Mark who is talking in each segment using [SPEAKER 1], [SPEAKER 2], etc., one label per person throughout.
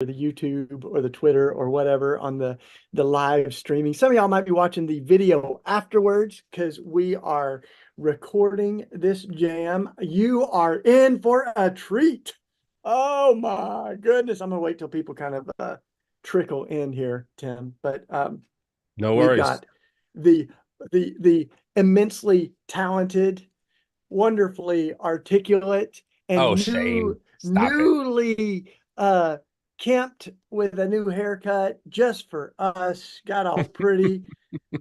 [SPEAKER 1] the YouTube or the Twitter or whatever on the live streaming. Some of y'all might be watching the video afterwards because we are recording this jam. You are in for a treat. Oh my goodness. I'm gonna wait till people kind of trickle in here, Tim. But
[SPEAKER 2] No
[SPEAKER 1] we've
[SPEAKER 2] worries.
[SPEAKER 1] got the the immensely talented, wonderfully articulate,
[SPEAKER 2] Oh,
[SPEAKER 1] and
[SPEAKER 2] Shane, stop it.
[SPEAKER 1] newly kempt with a new haircut just for us. Got all pretty.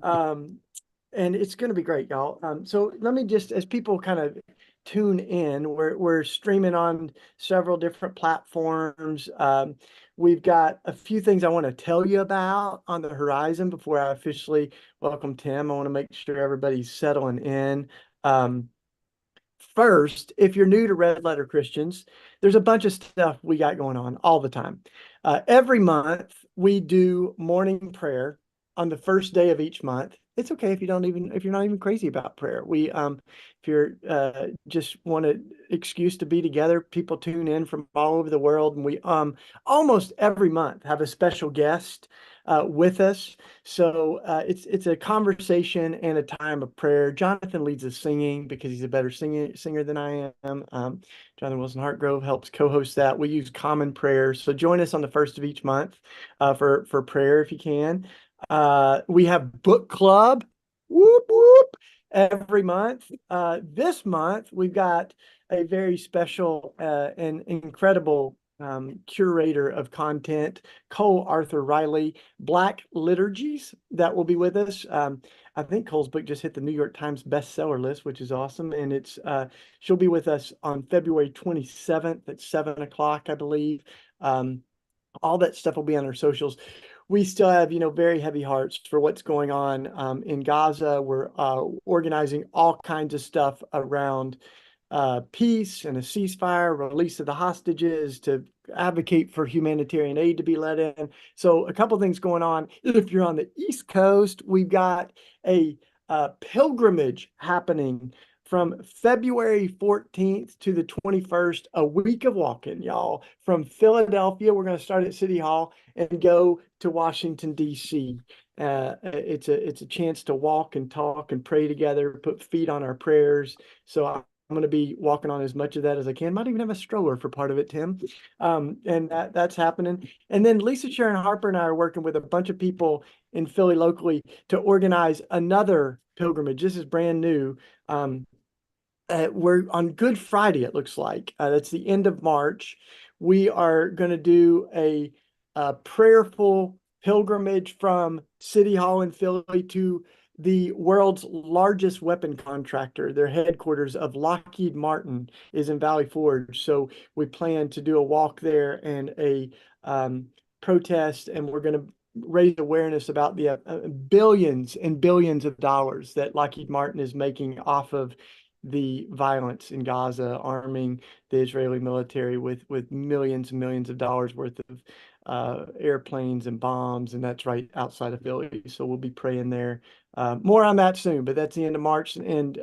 [SPEAKER 1] Um, and it's going to be great, y'all. So let me just, as people kind of tune in, we're streaming on several different platforms. We've got a few things I want to tell you about on the horizon before I officially welcome Tim. I want to make sure everybody's settling in. Um, First, if you're new to Red Letter Christians, there's a bunch of stuff we got going on all the time. Every month, we do morning prayer on the first day of each month. It's okay if you're not even crazy about prayer. If you're just want an excuse to be together, people tune in from all over the world, and we almost every month have a special guest with us. So it's a conversation and a time of prayer. Jonathan leads us singing because he's a better singer than I am. Jonathan Wilson Hartgrove helps co-host that. We use common prayers. So join us on the first of each month for prayer if you can. We have book club. Whoop whoop every month. This month we've got a very special and incredible curator of content, Cole Arthur Riley, Black Liturgies, that will be with us. I think Cole's book just hit the New York Times bestseller list, which is awesome. And she'll be with us on February 27th at 7 o'clock, I believe. All that stuff will be on our socials. We still have, very heavy hearts for what's going on in Gaza. We're organizing all kinds of stuff around peace and a ceasefire, release of the hostages, to advocate for humanitarian aid to be let in. So a couple things going on. If you're on the East Coast, we've got a pilgrimage happening from February 14th to the 21st, a week of walking, y'all. From Philadelphia, we're going to start at City Hall and go to Washington, D.C. It's a chance to walk and talk and pray together, put feet on our prayers. So I'm going to be walking on as much of that as I can. Might even have a stroller for part of it, Tim. And that's happening. And then Lisa Sharon Harper and I are working with a bunch of people in Philly locally to organize another pilgrimage. This is brand new. We're on Good Friday, it looks like. That's the end of March. We are going to do a prayerful pilgrimage from City Hall in Philly to the world's largest weapon contractor. Their headquarters of Lockheed Martin is in Valley Forge. So we plan to do a walk there and a protest, and we're going to raise awareness about the billions and billions of dollars that Lockheed Martin is making off of the violence in Gaza, arming the Israeli military with millions and millions of dollars worth of airplanes and bombs, and that's right outside of Philly. So we'll be praying there. More on that soon, but that's the end of March, and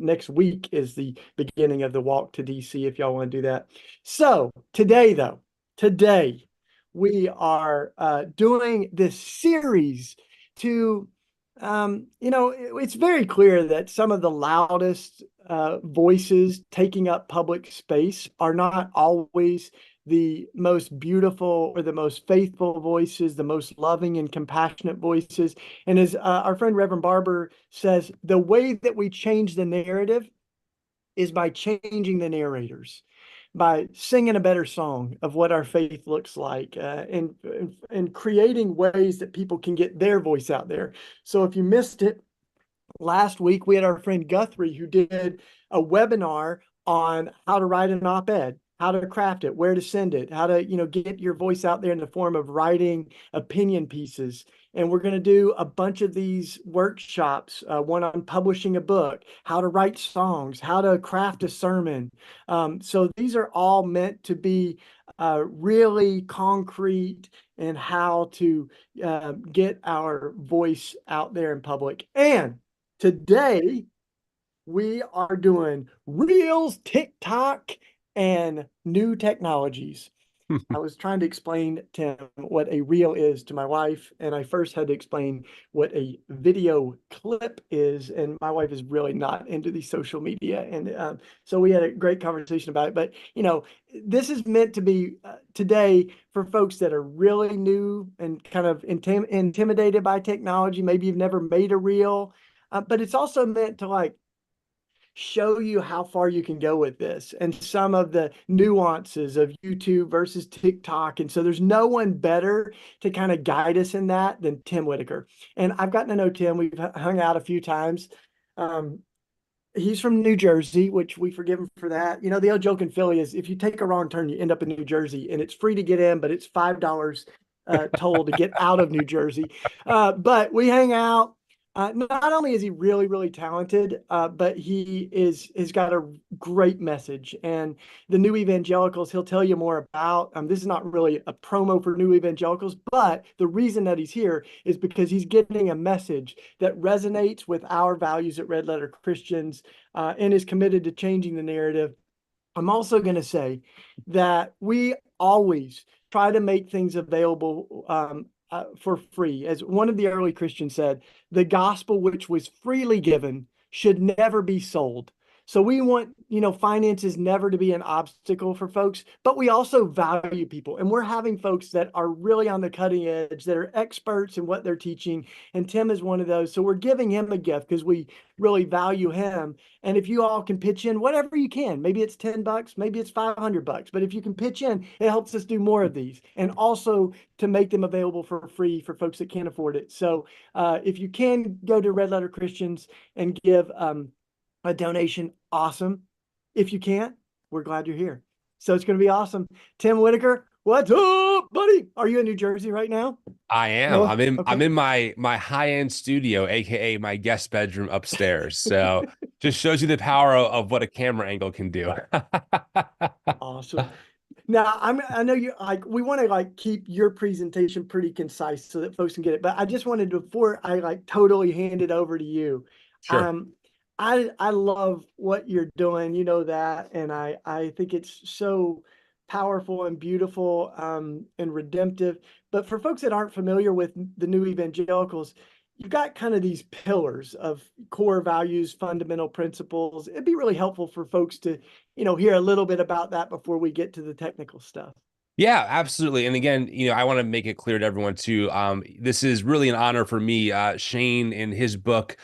[SPEAKER 1] next week is the beginning of the walk to DC if y'all want to do that. So today we are doing this series to it's very clear that some of the loudest voices taking up public space are not always the most beautiful or the most faithful voices, the most loving and compassionate voices. And as our friend Reverend Barber says, the way that we change the narrative is by changing the narrators, by singing a better song of what our faith looks like, and creating ways that people can get their voice out there. So if you missed it, last week we had our friend Guthrie who did a webinar on how to write an op-ed, how to craft it, where to send it, how to, get your voice out there in the form of writing opinion pieces. And we're going to do a bunch of these workshops, one on publishing a book, how to write songs, how to craft a sermon. So these are all meant to be really concrete in how to get our voice out there in public. And today, we are doing Reels, TikTok, and new technologies. I was trying to explain, Tim, what a reel is to my wife, and I first had to explain what a video clip is. And my wife is really not into the social media, and so we had a great conversation about it. But this is meant to be today for folks that are really new and kind of intimidated by technology. Maybe you've never made a reel, but it's also meant to like show you how far you can go with this and some of the nuances of YouTube versus TikTok. And so there's no one better to kind of guide us in that than Tim Whitaker. And I've gotten to know Tim. We've hung out a few times. Um, he's from New Jersey, which we forgive him for that. The old joke in Philly is if you take a wrong turn, you end up in New Jersey, and it's free to get in, but it's $5 toll to get out of New Jersey. But we hang out. Not only is he really, really talented, but he has got a great message. And the New Evangelicals, he'll tell you more about. This is not really a promo for New Evangelicals, but the reason that he's here is because he's getting a message that resonates with our values at Red Letter Christians, and is committed to changing the narrative. I'm also going to say that we always try to make things available for free. As one of the early Christians said, the gospel which was freely given should never be sold. So we want, finances never to be an obstacle for folks, but we also value people. And we're having folks that are really on the cutting edge, that are experts in what they're teaching. And Tim is one of those. So we're giving him a gift because we really value him. And if you all can pitch in whatever you can, maybe it's $10, maybe it's $500, but if you can pitch in, it helps us do more of these and also to make them available for free for folks that can't afford it. So if you can go to Red Letter Christians and give a donation, awesome. If you can't, we're glad you're here. So it's going to be awesome. Tim Whitaker, what's up, buddy? Are you in New Jersey right now?
[SPEAKER 2] I am.
[SPEAKER 1] No?
[SPEAKER 2] I'm
[SPEAKER 1] Okay.
[SPEAKER 2] in my high-end studio, aka my guest bedroom upstairs. So just shows you the power of what a camera angle can do.
[SPEAKER 1] Awesome. Now, I know you like we want to like keep your presentation pretty concise so that folks can get it. But I just wanted to, before I like totally hand it over to you,
[SPEAKER 2] Sure.
[SPEAKER 1] um, I love what you're doing, that, and I think it's so powerful and beautiful, and redemptive. But for folks that aren't familiar with the New Evangelicals, you've got kind of these pillars of core values, fundamental principles. It'd be really helpful for folks to, hear a little bit about that before we get to the technical stuff.
[SPEAKER 2] Yeah, absolutely. And again, I want to make it clear to everyone too. This is really an honor for me. Shane, in his book,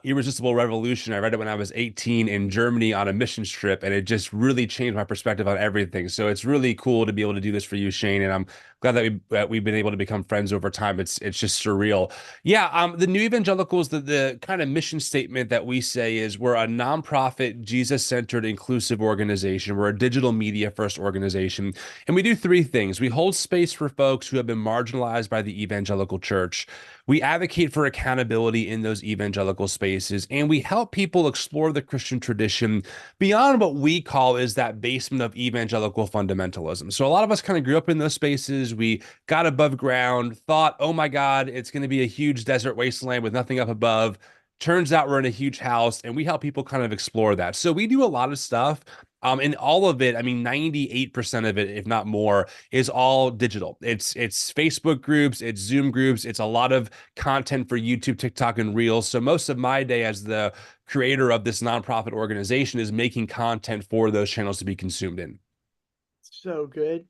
[SPEAKER 2] Irresistible Revolution, I read it when I was 18 in Germany on a mission trip, and it just really changed my perspective on everything. So it's really cool to be able to do this for you, Shane. And I'm glad that we've been able to become friends over time. It's just surreal. Yeah, the New Evangelicals, the kind of mission statement that we say is we're a nonprofit, Jesus-centered, inclusive organization. We're a digital media first organization. And we do three things. We hold space for folks who have been marginalized by the evangelical church. We advocate for accountability in those evangelical spaces, and we help people explore the Christian tradition beyond what we call is that basement of evangelical fundamentalism. So a lot of us kind of grew up in those spaces. We got above ground, thought, oh my God, it's going to be a huge desert wasteland with nothing up above. Turns out we're in a huge house, and we help people kind of explore that. So we do a lot of stuff. And all of it, I mean, 98% of it, if not more, is all digital. It's Facebook groups, it's Zoom groups, it's a lot of content for YouTube, TikTok, and Reels. So most of my day as the creator of this nonprofit organization is making content for those channels to be consumed in.
[SPEAKER 1] So good.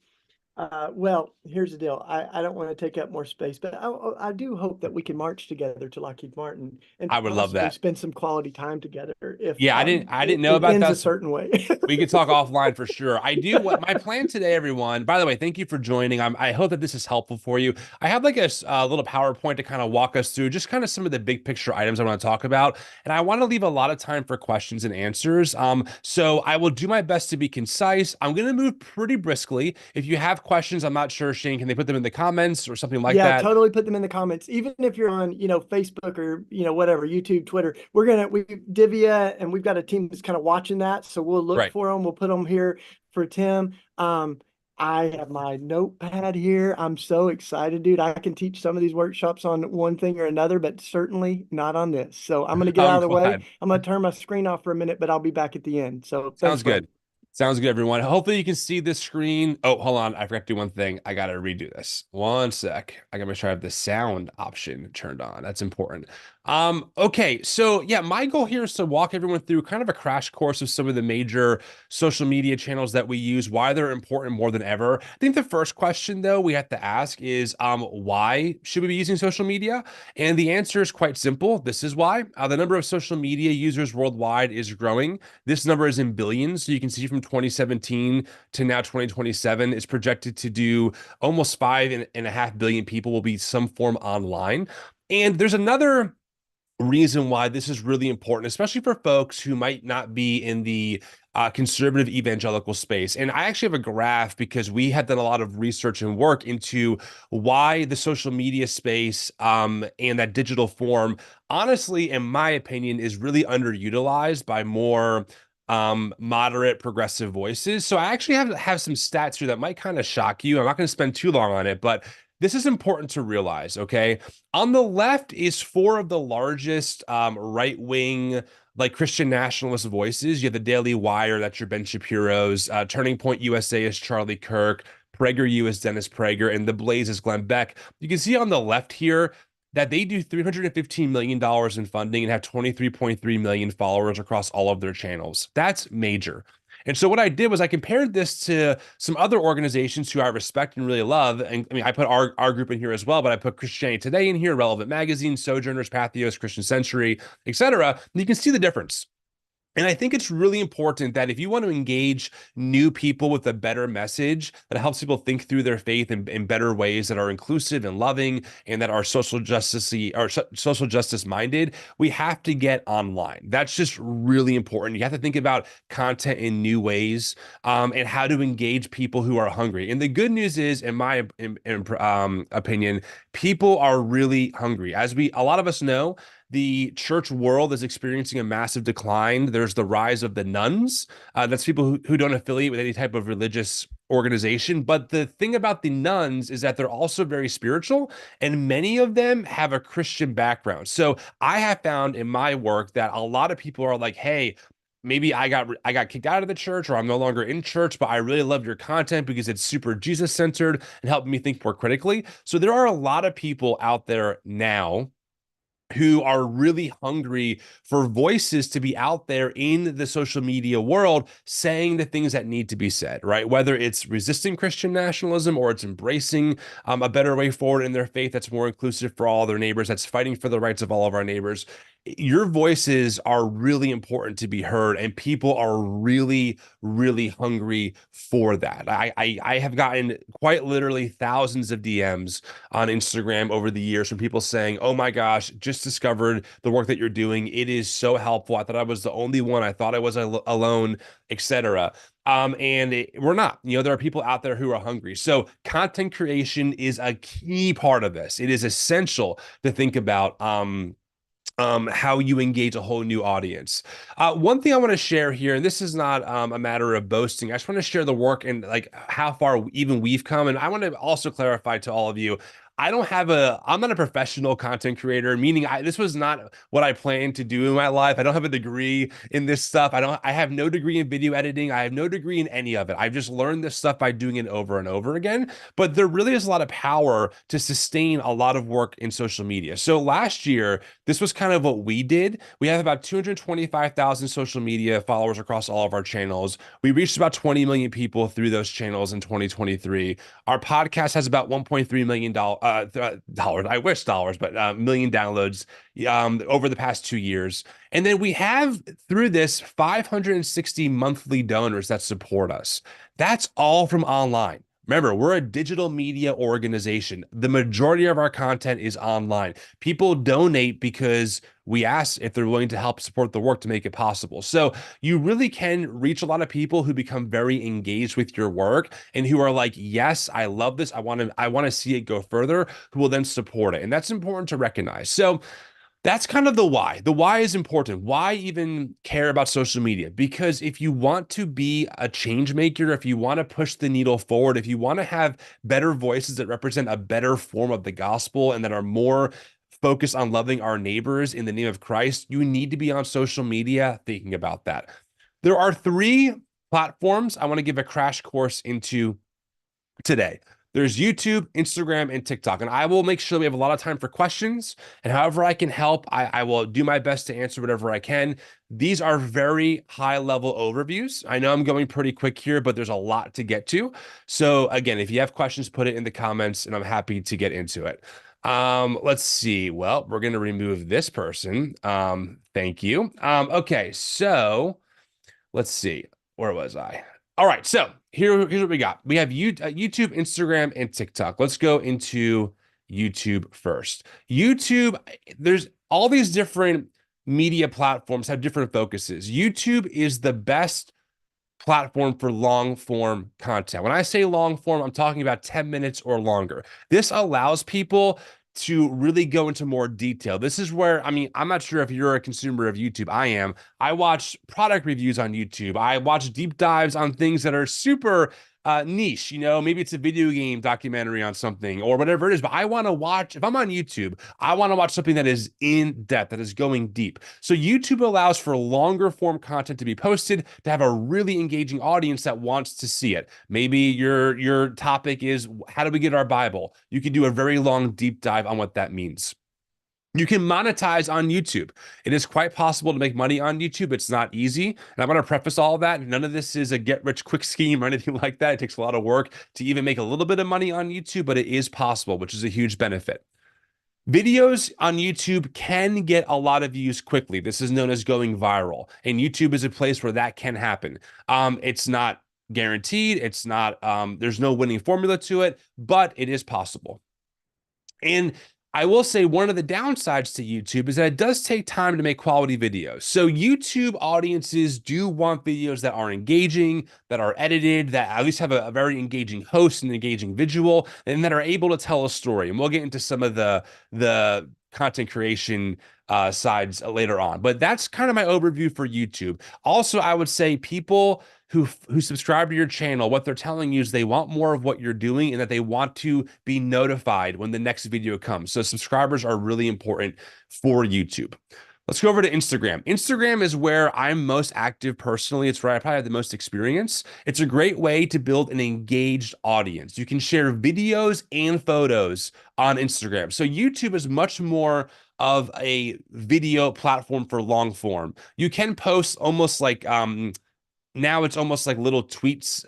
[SPEAKER 1] Well, here's the deal. I don't want to take up more space, but I do hope that we can march together to Lockheed Martin and
[SPEAKER 2] I would love
[SPEAKER 1] possibly
[SPEAKER 2] that.
[SPEAKER 1] spend some quality time together if
[SPEAKER 2] Yeah, I didn't know
[SPEAKER 1] it
[SPEAKER 2] about
[SPEAKER 1] ends
[SPEAKER 2] that.
[SPEAKER 1] a
[SPEAKER 2] So
[SPEAKER 1] certain way.
[SPEAKER 2] we could talk offline for sure. I do what my plan today, everyone. By the way, thank you for joining. I hope that this is helpful for you. I have like a little PowerPoint to kind of walk us through just kind of some of the big picture items I want to talk about. And I want to leave a lot of time for questions and answers. So I will do my best to be concise. I'm going to move pretty briskly. If you have questions, I'm not sure, Shane, can they put them in the comments or something like
[SPEAKER 1] Yeah,
[SPEAKER 2] that?
[SPEAKER 1] totally put them in the comments. Even if you're on, Facebook or, whatever, YouTube, Twitter, we Divya, and we've got a team that's kind of watching that. So we'll look
[SPEAKER 2] Right.
[SPEAKER 1] for them. We'll put them here for Tim. I have my notepad here. I'm so excited, dude. I can teach some of these workshops on one thing or another, but certainly not on this. So I'm going to get out
[SPEAKER 2] I'm
[SPEAKER 1] of the way.
[SPEAKER 2] glad.
[SPEAKER 1] I'm going to turn my screen off for a minute, but I'll be back at the end. So thanks,
[SPEAKER 2] Sounds
[SPEAKER 1] bud.
[SPEAKER 2] good. Sounds good, everyone. Hopefully you can see this screen. Oh, hold on. I forgot to do one thing. I got to redo this. One sec. I got to make sure I have the sound option turned on. That's important. Okay. So yeah, my goal here is to walk everyone through kind of a crash course of some of the major social media channels that we use, why they're important more than ever. I think the first question though we have to ask is, why should we be using social media? And the answer is quite simple. This is why. The number of social media users worldwide is growing. This number is in billions. So you can see from 2017 to now 2027, it's projected to do almost 5.5 billion people will be some form online. And there's another reason why this is really important, especially for folks who might not be in the conservative evangelical space. And I actually have a graph because we have done a lot of research and work into why the social media space and that digital form, honestly, in my opinion, is really underutilized by more moderate progressive voices. So I actually have some stats here that might kind of shock you. I'm not going to spend too long on it, but this is important to realize, okay? On the left is four of the largest right-wing, like Christian nationalist voices. You have the Daily Wire, that's your Ben Shapiro's. Turning Point USA is Charlie Kirk. PragerU is Dennis Prager, and The Blaze is Glenn Beck. You can see on the left here that they do $315 million in funding and have 23.3 million followers across all of their channels. That's major. And so what I did was I compared this to some other organizations who I respect and really love. And I mean, I put our group in here as well, but I put Christianity Today in here, Relevant Magazine, Sojourners, Pathos, Christian Century, etc. You can see the difference. And I think it's really important that if you want to engage new people with a better message that helps people think through their faith in better ways that are inclusive and loving and that are social justice minded, we have to get online. That's just really important. You have to think about content in new ways and how to engage people who are hungry. And the good news is, in my opinion, people are really hungry. As a lot of us know, the church world is experiencing a massive decline. There's the rise of the nuns. That's people who don't affiliate with any type of religious organization. But the thing about the nuns is that they're also very spiritual, and many of them have a Christian background. So I have found in my work that a lot of people are like, hey, maybe I got kicked out of the church or I'm no longer in church, but I really love your content because it's super Jesus centered and helping me think more critically. So there are a lot of people out there now who are really hungry for voices to be out there in the social media world saying the things that need to be said, right? Whether it's resisting Christian nationalism or it's embracing a better way forward in their faith that's more inclusive for all their neighbors, that's fighting for the rights of all of our neighbors. Your voices are really important to be heard, and people are really, really hungry for that. I have gotten quite literally thousands of DMs on Instagram over the years from people saying, "Oh my gosh, just discovered the work that you're doing. It is so helpful. I thought I was the only one. I thought I was alone, etc." We're not. There are people out there who are hungry. So content creation is a key part of this. It is essential to think about how you engage a whole new audience. One thing I want to share here, and this is not a matter of boasting. I just want to share the work and like how far even we've come. And I want to also clarify to all of you, I'm not a professional content creator, meaning this was not what I planned to do in my life. I don't have a degree in this stuff. I have no degree in video editing. I have no degree in any of it. I've just learned this stuff by doing it over and over again. But there really is a lot of power to sustain a lot of work in social media. So last year, this was kind of what we did. We have about 225,000 social media followers across all of our channels. We reached about 20 million people through those channels in 2023. Our podcast has about 1.3 million dollars. I wish dollars, but million downloads over the past 2 years. And then we have through this 560 monthly donors that support us. That's all from online. Remember, we're a digital media organization. The majority of our content is online. People donate because we ask if they're willing to help support the work to make it possible. So you really can reach a lot of people who become very engaged with your work and who are like, yes, I love this. I want to see it go further, who will then support it. And that's important to recognize. So that's kind of the why. The why is important. Why even care about social media? Because if you want to be a change maker, if you want to push the needle forward, if you want to have better voices that represent a better form of the gospel and that are more focused on loving our neighbors in the name of Christ, you need to be on social media thinking about that. There are three platforms I want to give a crash course into today. There's YouTube, Instagram, and TikTok. And I will make sure we have a lot of time for questions. And however I can help, I will do my best to answer whatever I can. These are very high level overviews. I know I'm going pretty quick here, but there's a lot to get to. So again, if you have questions, put it in the comments and I'm happy to get into it. Let's see. Well, we're going to remove this person. Thank you. Okay, so let's see. Where was I? All right. So here's what we got. We have YouTube, Instagram, and TikTok. Let's go into YouTube first. YouTube, there's all these different media platforms have different focuses. YouTube is the best platform for long form content. When I say long form, I'm talking about 10 minutes or longer. This allows people to really go into more detail. This is where, I mean, I'm not sure if you're a consumer of YouTube. I am. I watch product reviews on YouTube. I watch deep dives on things that are super niche. You know, maybe it's a video game documentary on something or whatever it is. But I want to watch, if I'm on YouTube, I want to watch something that is in depth, that is going deep. So YouTube allows for longer form content to be posted, to have a really engaging audience that wants to see it. Maybe your topic is how do we get our Bible? You can do a very long deep dive on what that means. You can monetize on YouTube. It is quite possible to make money on YouTube. It's not easy. And I want to preface all of that. None of this is a get rich quick scheme or anything like that. It takes a lot of work to even make a little bit of money on YouTube, but it is possible, which is a huge benefit. Videos on YouTube can get a lot of views quickly. This is known as going viral. And YouTube is a place where that can happen. It's not guaranteed. It's not, there's no winning formula to it, but it is possible. And I will say one of the downsides to YouTube is that it does take time to make quality videos. So YouTube audiences do want videos that are engaging, that are edited, that at least have a very engaging host and engaging visual, and that are able to tell a story. And we'll get into some of the content creation sides later on. But that's kind of my overview for YouTube. Also, I would say people who subscribe to your channel, what they're telling you is they want more of what you're doing and that they want to be notified when the next video comes. So subscribers are really important for YouTube. Let's go over to Instagram. Instagram is where I'm most active personally. It's where I probably have the most experience. It's a great way to build an engaged audience. You can share videos and photos on Instagram. So YouTube is much more of a video platform for long form. You can post almost like now it's almost like little tweets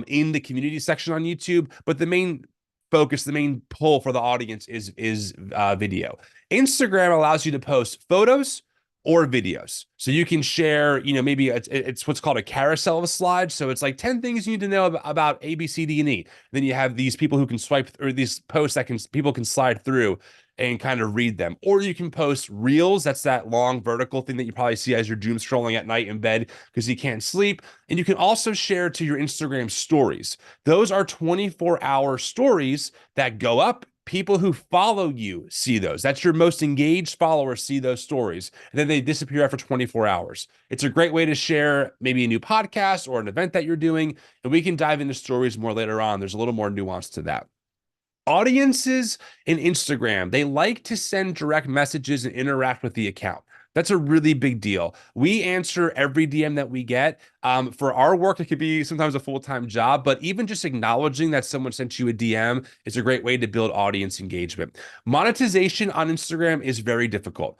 [SPEAKER 2] in the community section on YouTube, but the main focus, the main pull for the audience is video. Instagram allows you to post photos or videos. So you can share, you know, maybe it's what's called a carousel of slides. So it's like 10 things you need to know about A, B, C, D, and E. Then you have these people who can swipe, or these posts that people can slide through and kind of read them. Or you can post reels. That's that long vertical thing that you probably see as you're doom scrolling at night in bed because you can't sleep. And you can also share to your Instagram stories. Those are 24-hour stories that go up. People who follow you see those. That's your most engaged followers see those stories. And then they disappear after 24 hours. It's a great way to share maybe a new podcast or an event that you're doing. And we can dive into stories more later on. There's a little more nuance to that. Audiences in Instagram, they like to send direct messages and interact with the account. That's a really big deal. We answer every DM that we get. For our work, it could be sometimes a full-time job, but even just acknowledging that someone sent you a DM is a great way to build audience engagement. Monetization on Instagram is very difficult.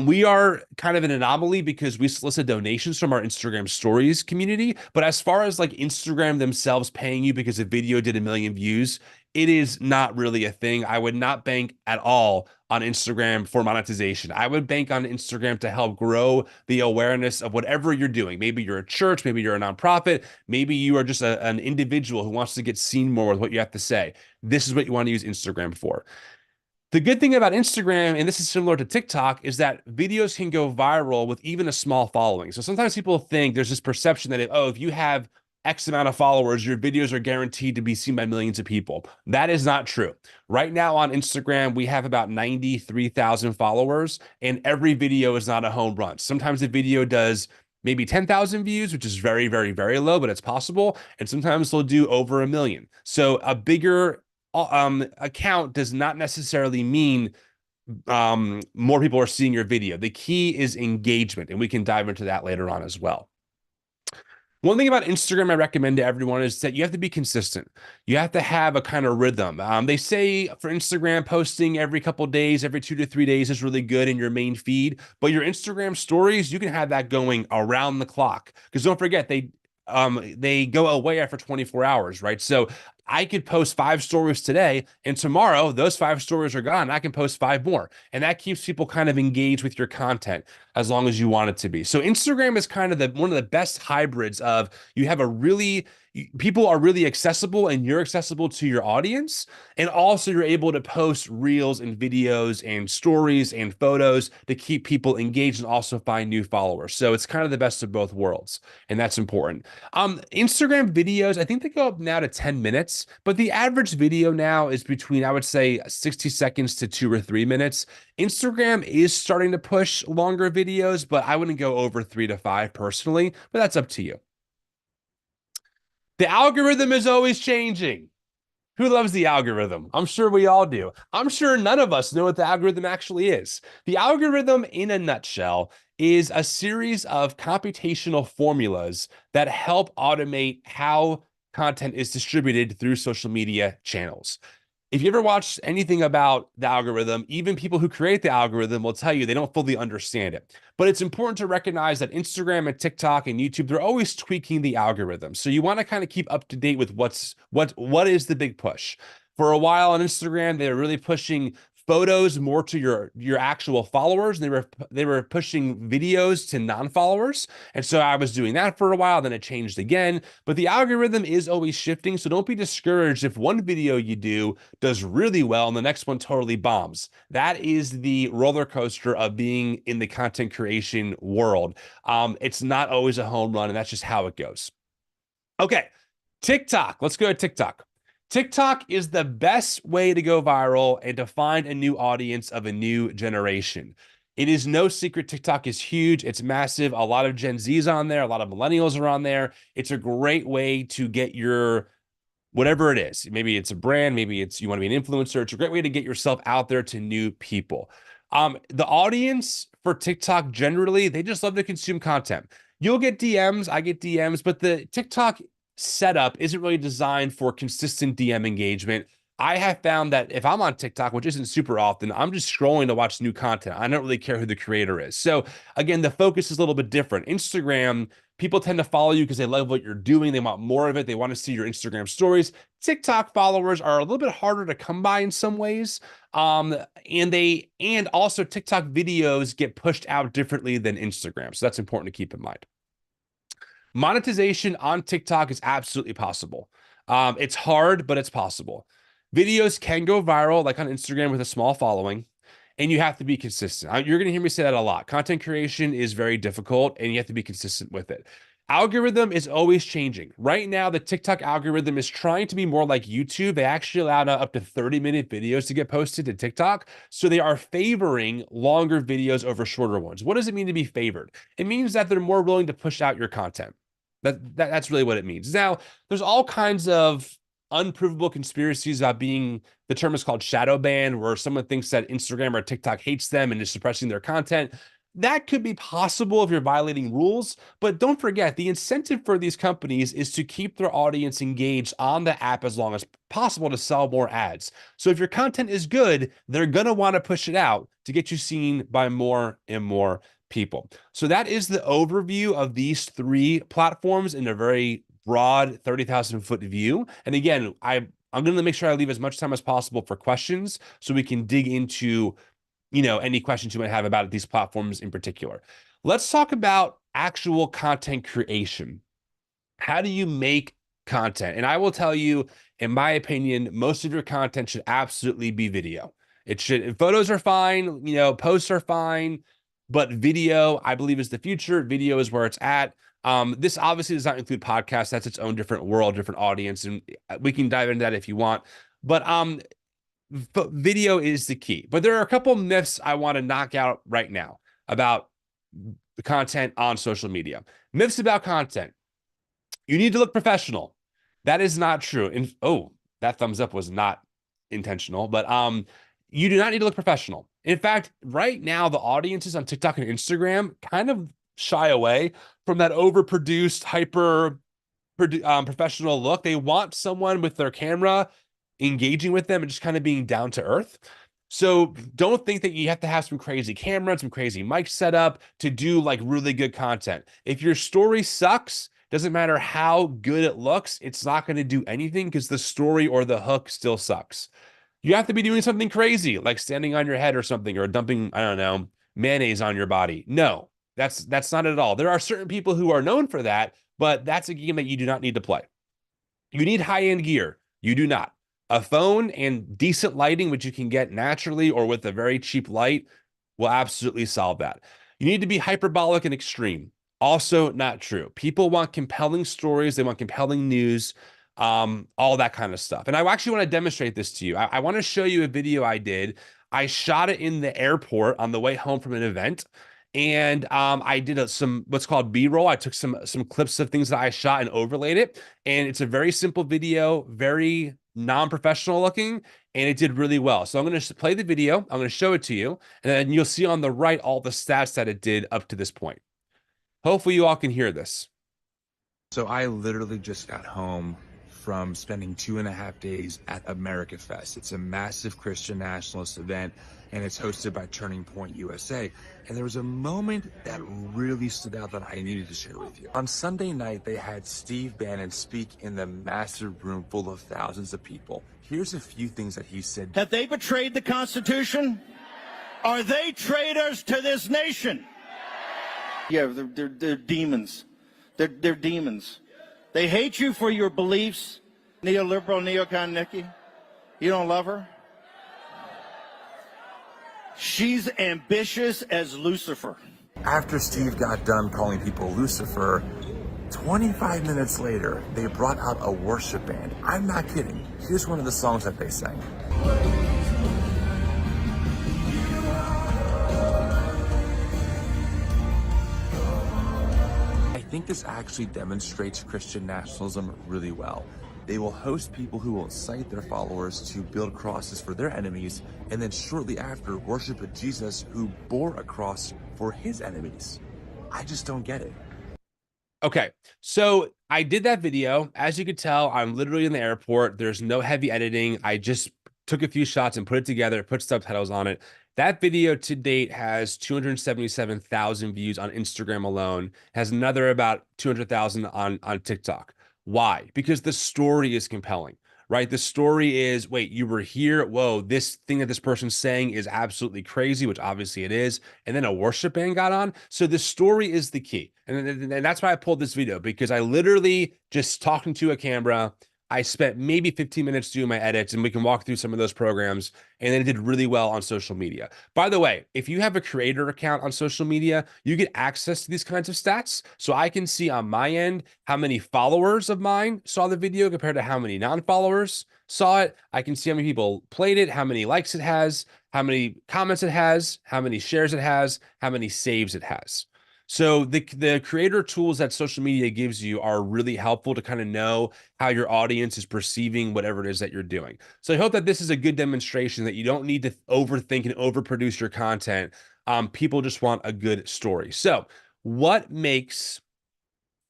[SPEAKER 2] We are kind of an anomaly because we solicit donations from our Instagram stories community. But as far as like Instagram themselves paying you because a video did 1 million views, it is not really a thing. I would not bank at all on Instagram for monetization. I would bank on Instagram to help grow the awareness of whatever you're doing. Maybe you're a church, maybe you're a nonprofit, maybe you are just an individual who wants to get seen more with what you have to say. This is what you want to use Instagram for. The good thing about Instagram, and this is similar to TikTok, is that videos can go viral with even a small following. So sometimes people think there's this perception that, if you have X amount of followers, your videos are guaranteed to be seen by millions of people. That is not true. Right now on Instagram, we have about 93,000 followers, and every video is not a home run. Sometimes a video does maybe 10,000 views, which is very, very, very low, but it's possible. And sometimes they'll do over 1 million. So a bigger account does not necessarily mean more people are seeing your video. The key is engagement, and we can dive into that later on as well. One thing about Instagram I recommend to everyone is that you have to be consistent. You have to have a kind of rhythm. They say for Instagram, posting every couple days, every 2 to 3 days is really good in your main feed. But your Instagram stories, you can have that going around the clock. Because don't forget, they go away after 24 hours, right? So I could post 5 stories today, and tomorrow those 5 stories are gone. I can post 5 more, and that keeps people kind of engaged with your content as long as you want it to be. So Instagram is kind of one of the best hybrids of you have a really people are really accessible and you're accessible to your audience, and also you're able to post reels and videos and stories and photos to keep people engaged and also find new followers. So it's kind of the best of both worlds, and that's important. Instagram videos, I think they go up now to 10 minutes, but the average video now is between, I would say, 60 seconds to 2 or 3 minutes. Instagram is starting to push longer videos, but I wouldn't go over 3 to 5 personally, but that's up to you. The algorithm is always changing. Who loves the algorithm? I'm sure we all do. I'm sure none of us know what the algorithm actually is. The algorithm, in a nutshell, is a series of computational formulas that help automate how content is distributed through social media channels. If you ever watch anything about the algorithm, even people who create the algorithm will tell you they don't fully understand it. But it's important to recognize that Instagram and TikTok and YouTube, they're always tweaking the algorithm. So you want to kind of keep up to date with what is the big push. For a while on Instagram, they were really pushing photos more to your actual followers. They were pushing videos to non-followers. And so I was doing that for a while, then it changed again. But the algorithm is always shifting. So don't be discouraged if one video you do does really well and the next one totally bombs. That is the roller coaster of being in the content creation world. It's not always a home run, and that's just how it goes. Okay, TikTok. Let's go to TikTok. TikTok is the best way to go viral and to find a new audience of a new generation. It is no secret TikTok is huge. It's massive. A lot of Gen Z's on there. A lot of millennials are on there. It's a great way to get your whatever it is. Maybe it's a brand, maybe it's you want to be an influencer. It's a great way to get yourself out there to new people. The audience for TikTok generally, they just love to consume content. You'll get DMs, I get DMs, but the TikTok setup isn't really designed for consistent DM engagement. I have found that if I'm on TikTok, which isn't super often, I'm just scrolling to watch new content. I don't really care who the creator is. So again, the focus is a little bit different. Instagram, people tend to follow you because they love what you're doing. They want more of it. They want to see your Instagram stories. TikTok followers are a little bit harder to come by in some ways. And also TikTok videos get pushed out differently than Instagram. So that's important to keep in mind. Monetization on TikTok is absolutely possible. It's hard, but it's possible. Videos can go viral, like on Instagram with a small following, and you have to be consistent. You're going to hear me say that a lot. Content creation is very difficult, and you have to be consistent with it. Algorithm is always changing. Right now, the TikTok algorithm is trying to be more like YouTube. They actually allow up to 30-minute videos to get posted to TikTok. So they are favoring longer videos over shorter ones. What does it mean to be favored? It means that they're more willing to push out your content. That's really what it means. Now, there's all kinds of unprovable conspiracies about being, the term is called shadow ban, where someone thinks that Instagram or TikTok hates them and is suppressing their content. That could be possible if you're violating rules, but don't forget the incentive for these companies is to keep their audience engaged on the app as long as possible to sell more ads. So if your content is good, they're going to want to push it out to get you seen by more and more people. So that is the overview of these 3 platforms in a very broad 30,000-foot view. And again, I'm going to make sure I leave as much time as possible for questions so we can dig into, any questions you might have about these platforms in particular. Let's talk about actual content creation. How do you make content? And I will tell you, in my opinion, most of your content should absolutely be video. Photos are fine, posts are fine, but video, I believe, is the future. Video is where it's at. This obviously does not include podcasts. That's its own different world, different audience, and we can dive into that if you want. But video is the key. But there are a couple myths I want to knock out right now about the content on social media. Myths about content. You need to look professional. That is not true. And that thumbs up was not intentional, but you do not need to look professional. In fact, right now, the audiences on TikTok and Instagram kind of shy away from that overproduced, hyper professional look. They want someone with their camera engaging with them and just kind of being down to earth. So don't think that you have to have some crazy camera, some crazy mic setup to do like really good content. If your story sucks, doesn't matter how good it looks, it's not going to do anything because the story or the hook still sucks. You have to be doing something crazy, like standing on your head or something, or dumping, I don't know, mayonnaise on your body. No, that's not it at all. There are certain people who are known for that, but that's a game that you do not need to play. You need high-end gear. You do not. A phone and decent lighting, which you can get naturally or with a very cheap light, will absolutely solve that. You need to be hyperbolic and extreme. Also not true. People want compelling stories. They want compelling news, all that kind of stuff. And I actually want to demonstrate this to you. I want to show you a video I did. I shot it in the airport on the way home from an event. And I did some what's called B-roll. I took some clips of things that I shot and overlaid it. And it's a very simple video, very non-professional looking, and it did really well. So I'm going to play the video. I'm going to show it to you, and then you'll see on the right all the stats that it did up to this point. Hopefully you all can hear this.
[SPEAKER 3] So I literally just got home from spending 2.5 days at America Fest. It's a massive Christian nationalist event, and it's hosted by Turning Point USA. And there was a moment that really stood out that I needed to share with you. On Sunday night, they had Steve Bannon speak in the massive room full of thousands of people. Here's a few things that he said.
[SPEAKER 4] Have they betrayed the Constitution? Are they traitors to this nation? Yeah, they're demons. They're demons. They hate you for your beliefs. Neoliberal, neocon Nikki. You don't love her? She's ambitious as Lucifer.
[SPEAKER 3] After Steve got done calling people Lucifer, 25 minutes later, they brought out a worship band. I'm not kidding. Here's one of the songs that they sang. I think this actually demonstrates Christian nationalism really well. They will host people who will incite their followers to build crosses for their enemies, and then shortly after worship a Jesus who bore a cross for his enemies. I just don't get it.
[SPEAKER 2] Okay, so I did that video. As you could tell, I'm literally in the airport. There's no heavy editing. I just took a few shots and put it together, put subtitles on it. That video to date has 277,000 views on Instagram alone, has another about 200,000 on TikTok. Why? Because the story is compelling, right? The story is, wait, you were here. Whoa, this thing that this person's saying is absolutely crazy, which obviously it is. And then a worship band got on. So the story is the key. And that's why I pulled this video, because I literally just talking to a camera. I spent maybe 15 minutes doing my edits, and we can walk through some of those programs, and then it did really well on social media. By the way, if you have a creator account on social media, you get access to these kinds of stats. So I can see on my end how many followers of mine saw the video compared to how many non-followers saw it. I can see how many people played it, how many likes it has, how many comments it has, how many shares it has, how many saves it has. So the creator tools that social media gives you are really helpful to kind of know how your audience is perceiving whatever it is that you're doing. So I hope that this is a good demonstration that you don't need to overthink and overproduce your content. People just want a good story. So what makes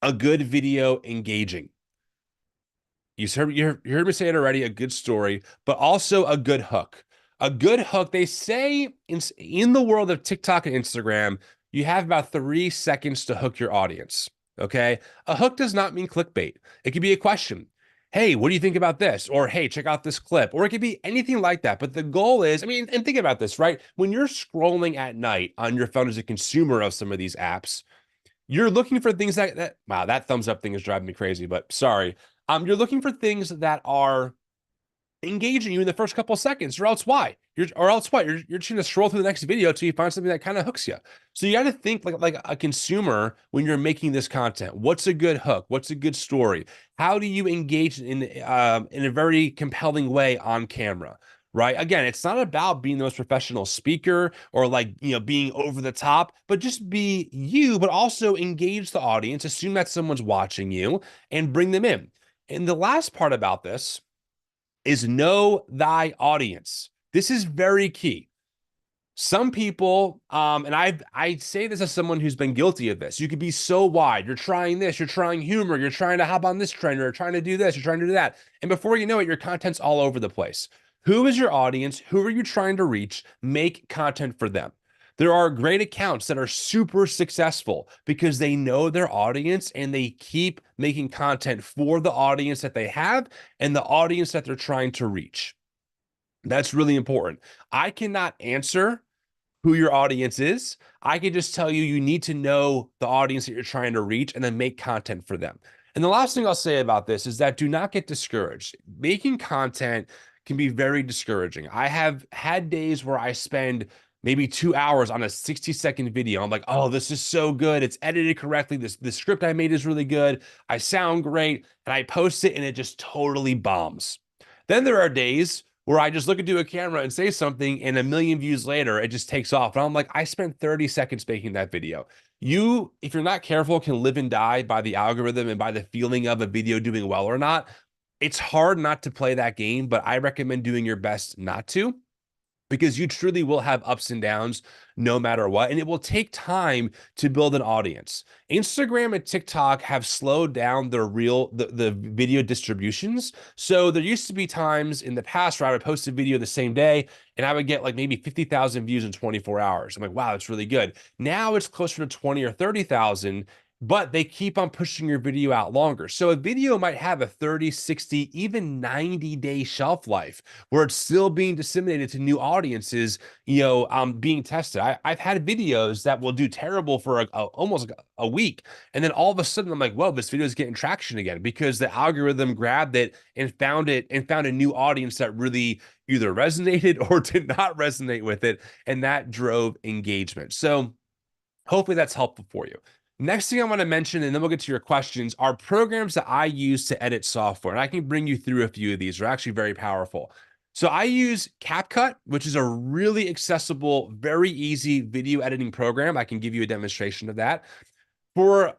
[SPEAKER 2] a good video engaging? You heard me say it already, a good story, but also a good hook. A good hook, they say in the world of TikTok and Instagram, you have about 3 seconds to hook your audience, okay? A hook does not mean clickbait. It could be a question. Hey, what do you think about this? Or, hey, check out this clip. Or it could be anything like that. But the goal is, I mean, and think about this, right? When you're scrolling at night on your phone as a consumer of some of these apps, you're looking for things wow, that thumbs up thing is driving me crazy, but sorry. You're looking for things that are engaging you in the first couple of seconds, or else why? You're just going to scroll through the next video till you find something that kind of hooks you. So you got to think like a consumer when you're making this content. What's a good hook? What's a good story? How do you engage in a very compelling way on camera? Right. Again, it's not about being the most professional speaker or being over the top, but just be you, but also engage the audience, assume that someone's watching you and bring them in. And the last part about this is know thy audience. This is very key. Some people, and I say this as someone who's been guilty of this. You could be so wide. You're trying this, you're trying humor, you're trying to hop on this trend, you're trying to do this, you're trying to do that. And before you know it, your content's all over the place. Who is your audience? Who are you trying to reach? Make content for them. There are great accounts that are super successful because they know their audience and they keep making content for the audience that they have and the audience that they're trying to reach. That's really important. I cannot answer who your audience is. I can just tell you, you need to know the audience that you're trying to reach and then make content for them. And the last thing I'll say about this is that do not get discouraged. Making content can be very discouraging. I have had days where I spend maybe 2 hours on a 60-second video. I'm like, oh, this is so good. It's edited correctly. The script I made is really good. I sound great. And I post it and it just totally bombs. Then there are days where I just look into a camera and say something and 1 million views later, it just takes off. And I'm like, I spent 30 seconds making that video. You, if you're not careful, can live and die by the algorithm and by the feeling of a video doing well or not. It's hard not to play that game, but I recommend doing your best not to, because you truly will have ups and downs no matter what. And it will take time to build an audience. Instagram and TikTok have slowed down the video distributions. So there used to be times in the past where I would post a video the same day and I would get like maybe 50,000 views in 24 hours. I'm like, wow, that's really good. Now it's closer to 20 or 30,000, but they keep on pushing your video out longer. So a video might have a 30, 60, even 90-day shelf life where it's still being disseminated to new audiences, being tested. I've had videos that will do terrible for almost a week. And then all of a sudden I'm like, whoa, this video is getting traction again because the algorithm grabbed it and found a new audience that really either resonated or did not resonate with it. And that drove engagement. So hopefully that's helpful for you. Next thing I want to mention, and then we'll get to your questions, are programs that I use to edit software. And I can bring you through a few of these. They're actually very powerful. So I use CapCut, which is a really accessible, very easy video editing program. I can give you a demonstration of that. For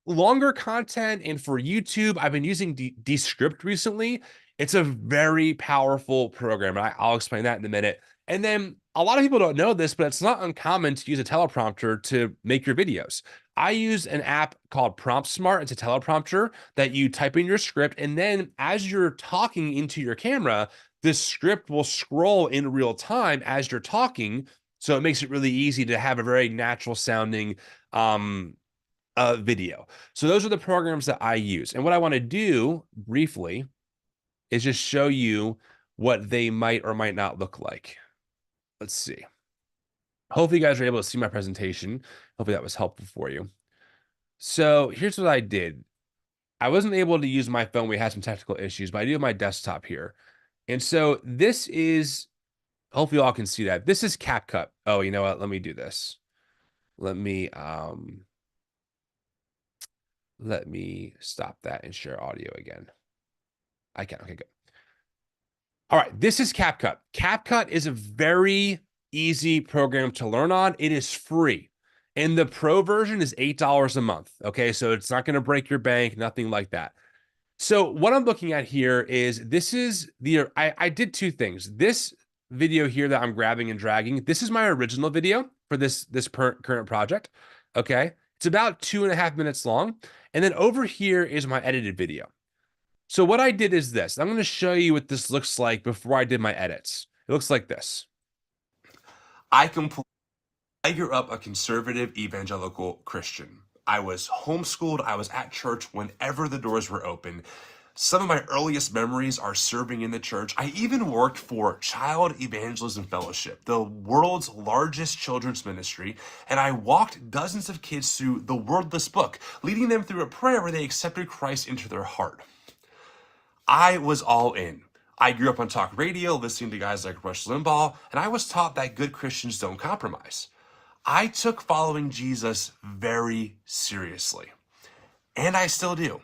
[SPEAKER 2] longer content and for YouTube, I've been using Descript recently. It's a very powerful program. And I'll explain that in a minute. And then a lot of people don't know this, but it's not uncommon to use a teleprompter to make your videos. I use an app called PromptSmart. It's a teleprompter that you type in your script, and then as you're talking into your camera, this script will scroll in real time as you're talking. So it makes it really easy to have a very natural sounding video. So those are the programs that I use. And what I want to do briefly is just show you what they might or might not look like. Let's see. Hopefully you guys are able to see my presentation. Hopefully that was helpful for you. So here's what I did. I wasn't able to use my phone. We had some technical issues, but I do have my desktop here. And so this is, hopefully you all can see that. This is CapCut. Oh, you know what? Let me do this. Let me stop that and share audio again. I can. Okay, good. All right, this is CapCut. CapCut is a very easy program to learn on. It is free. And the pro version is $8 a month. Okay, so it's not going to break your bank, nothing like that. So what I'm looking at here is I did two things. This video here that I'm grabbing and dragging, this is my original video for this current project. Okay, it's about 2.5 minutes long. And then over here is my edited video. So what I did is this. I'm going to show you what this looks like before I did my edits. It looks like this. I grew up a conservative evangelical Christian. I was homeschooled. I was at church whenever the doors were open. Some of my earliest memories are serving in the church. I even worked for Child Evangelism Fellowship, the world's largest children's ministry, and I walked dozens of kids through the wordless book, leading them through a prayer where they accepted Christ into their heart. I was all in. I grew up on talk radio, listening to guys like Rush Limbaugh, and I was taught that good Christians don't compromise. I took following Jesus very seriously, and I still do.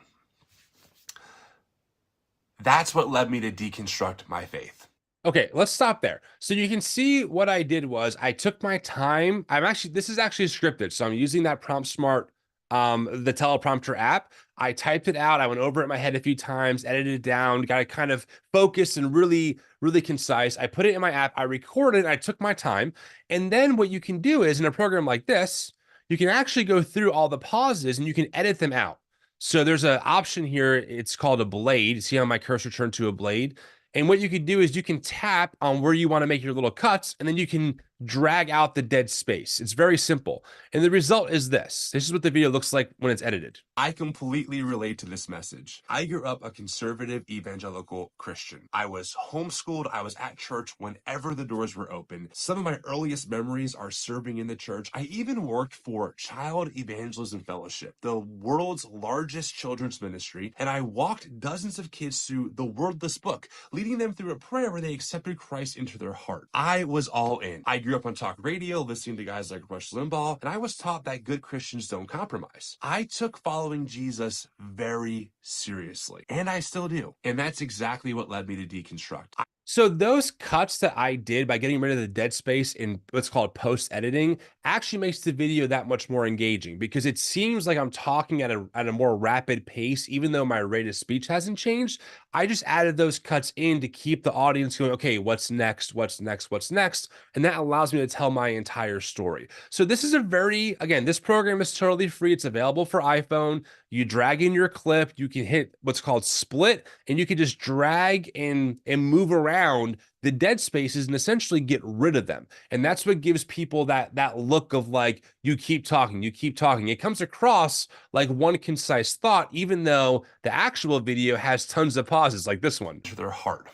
[SPEAKER 2] That's what led me to deconstruct my faith. Okay, let's stop there. So you can see what I did was I took my time. This is actually scripted, so I'm using that PromptSmart the teleprompter app. I typed it out. I went over it in my head a few times, edited it down, got it kind of focused and really, really concise. I put it in my app. I recorded it. I took my time. And then what you can do is in a program like this, you can actually go through all the pauses and you can edit them out. So there's an option here. It's called a blade. See how my cursor turned to a blade? And what you can do is you can tap on where you want to make your little cuts, and then you can drag out the dead space. It's very simple. And the result is this. This is what the video looks like when it's edited.
[SPEAKER 5] I completely relate to this message. I grew up a conservative evangelical Christian. I was homeschooled. I was at church whenever the doors were open. Some of my earliest memories are serving in the church. I even worked for Child Evangelism Fellowship, the world's largest children's ministry, and I walked dozens of kids through the wordless book, leading them through a prayer where they accepted Christ into their heart. I was all in. I grew up on talk radio, listening to guys like Rush Limbaugh, and I was taught that good Christians don't compromise. I took following Jesus very seriously, and I still do. And that's exactly what led me to deconstruct.
[SPEAKER 2] So those cuts that I did by getting rid of the dead space in what's called post-editing actually makes the video that much more engaging, because it seems like I'm talking at a more rapid pace, even though my rate of speech hasn't changed. I just added those cuts in to keep the audience going, okay, what's next? What's next? What's next? And that allows me to tell my entire story. So this is again, this program is totally free. It's available for iPhone. You drag in your clip, you can hit what's called split, and you can just drag and move around the dead spaces and essentially get rid of them. And that's what gives people that look of like, you keep talking, you keep talking. It comes across like one concise thought, even though the actual video has tons of pauses like this one.
[SPEAKER 5] To their heart.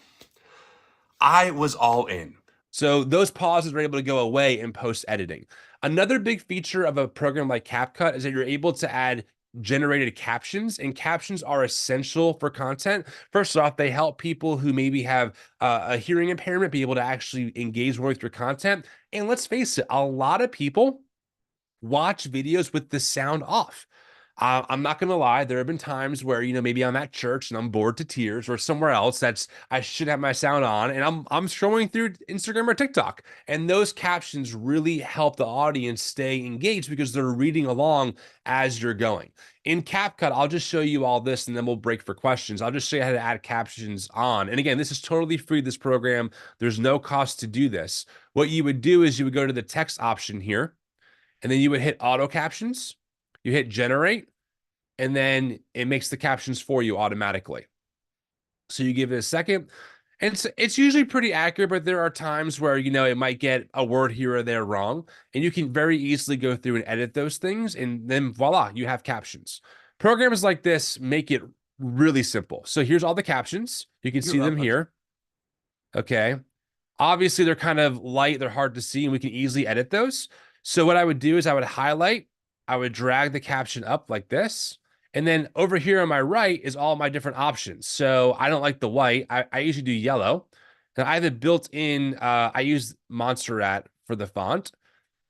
[SPEAKER 5] I was all in.
[SPEAKER 2] So those pauses are able to go away in post-editing. Another big feature of a program like CapCut is that you're able to add generated captions, and captions are essential for content. First off, they help people who maybe have a hearing impairment be able to actually engage more with your content. And let's face it, a lot of people watch videos with the sound off. I'm not going to lie. There have been times where, maybe I'm at church and I'm bored to tears, or somewhere else I should have my sound on, and I'm scrolling through Instagram or TikTok. And those captions really help the audience stay engaged because they're reading along as you're going. In CapCut, I'll just show you all this and then we'll break for questions. I'll just show you how to add captions on. And again, this is totally free, this program. There's no cost to do this. What you would do is you would go to the text option here, and then you would hit auto captions. You hit generate, and then it makes the captions for you automatically. So you give it a second, and it's usually pretty accurate, but there are times where, it might get a word here or there wrong, and you can very easily go through and edit those things, and then voila, you have captions. Programs like this make it really simple. So here's all the captions. You can see them here. Okay. Obviously, they're kind of light. They're hard to see, and we can easily edit those. So what I would do is I would highlight, I would drag the caption up like this, and then over here on my right is all my different options. So I don't like the white. I usually do yellow. And I have it built in. I use Montserrat for the font.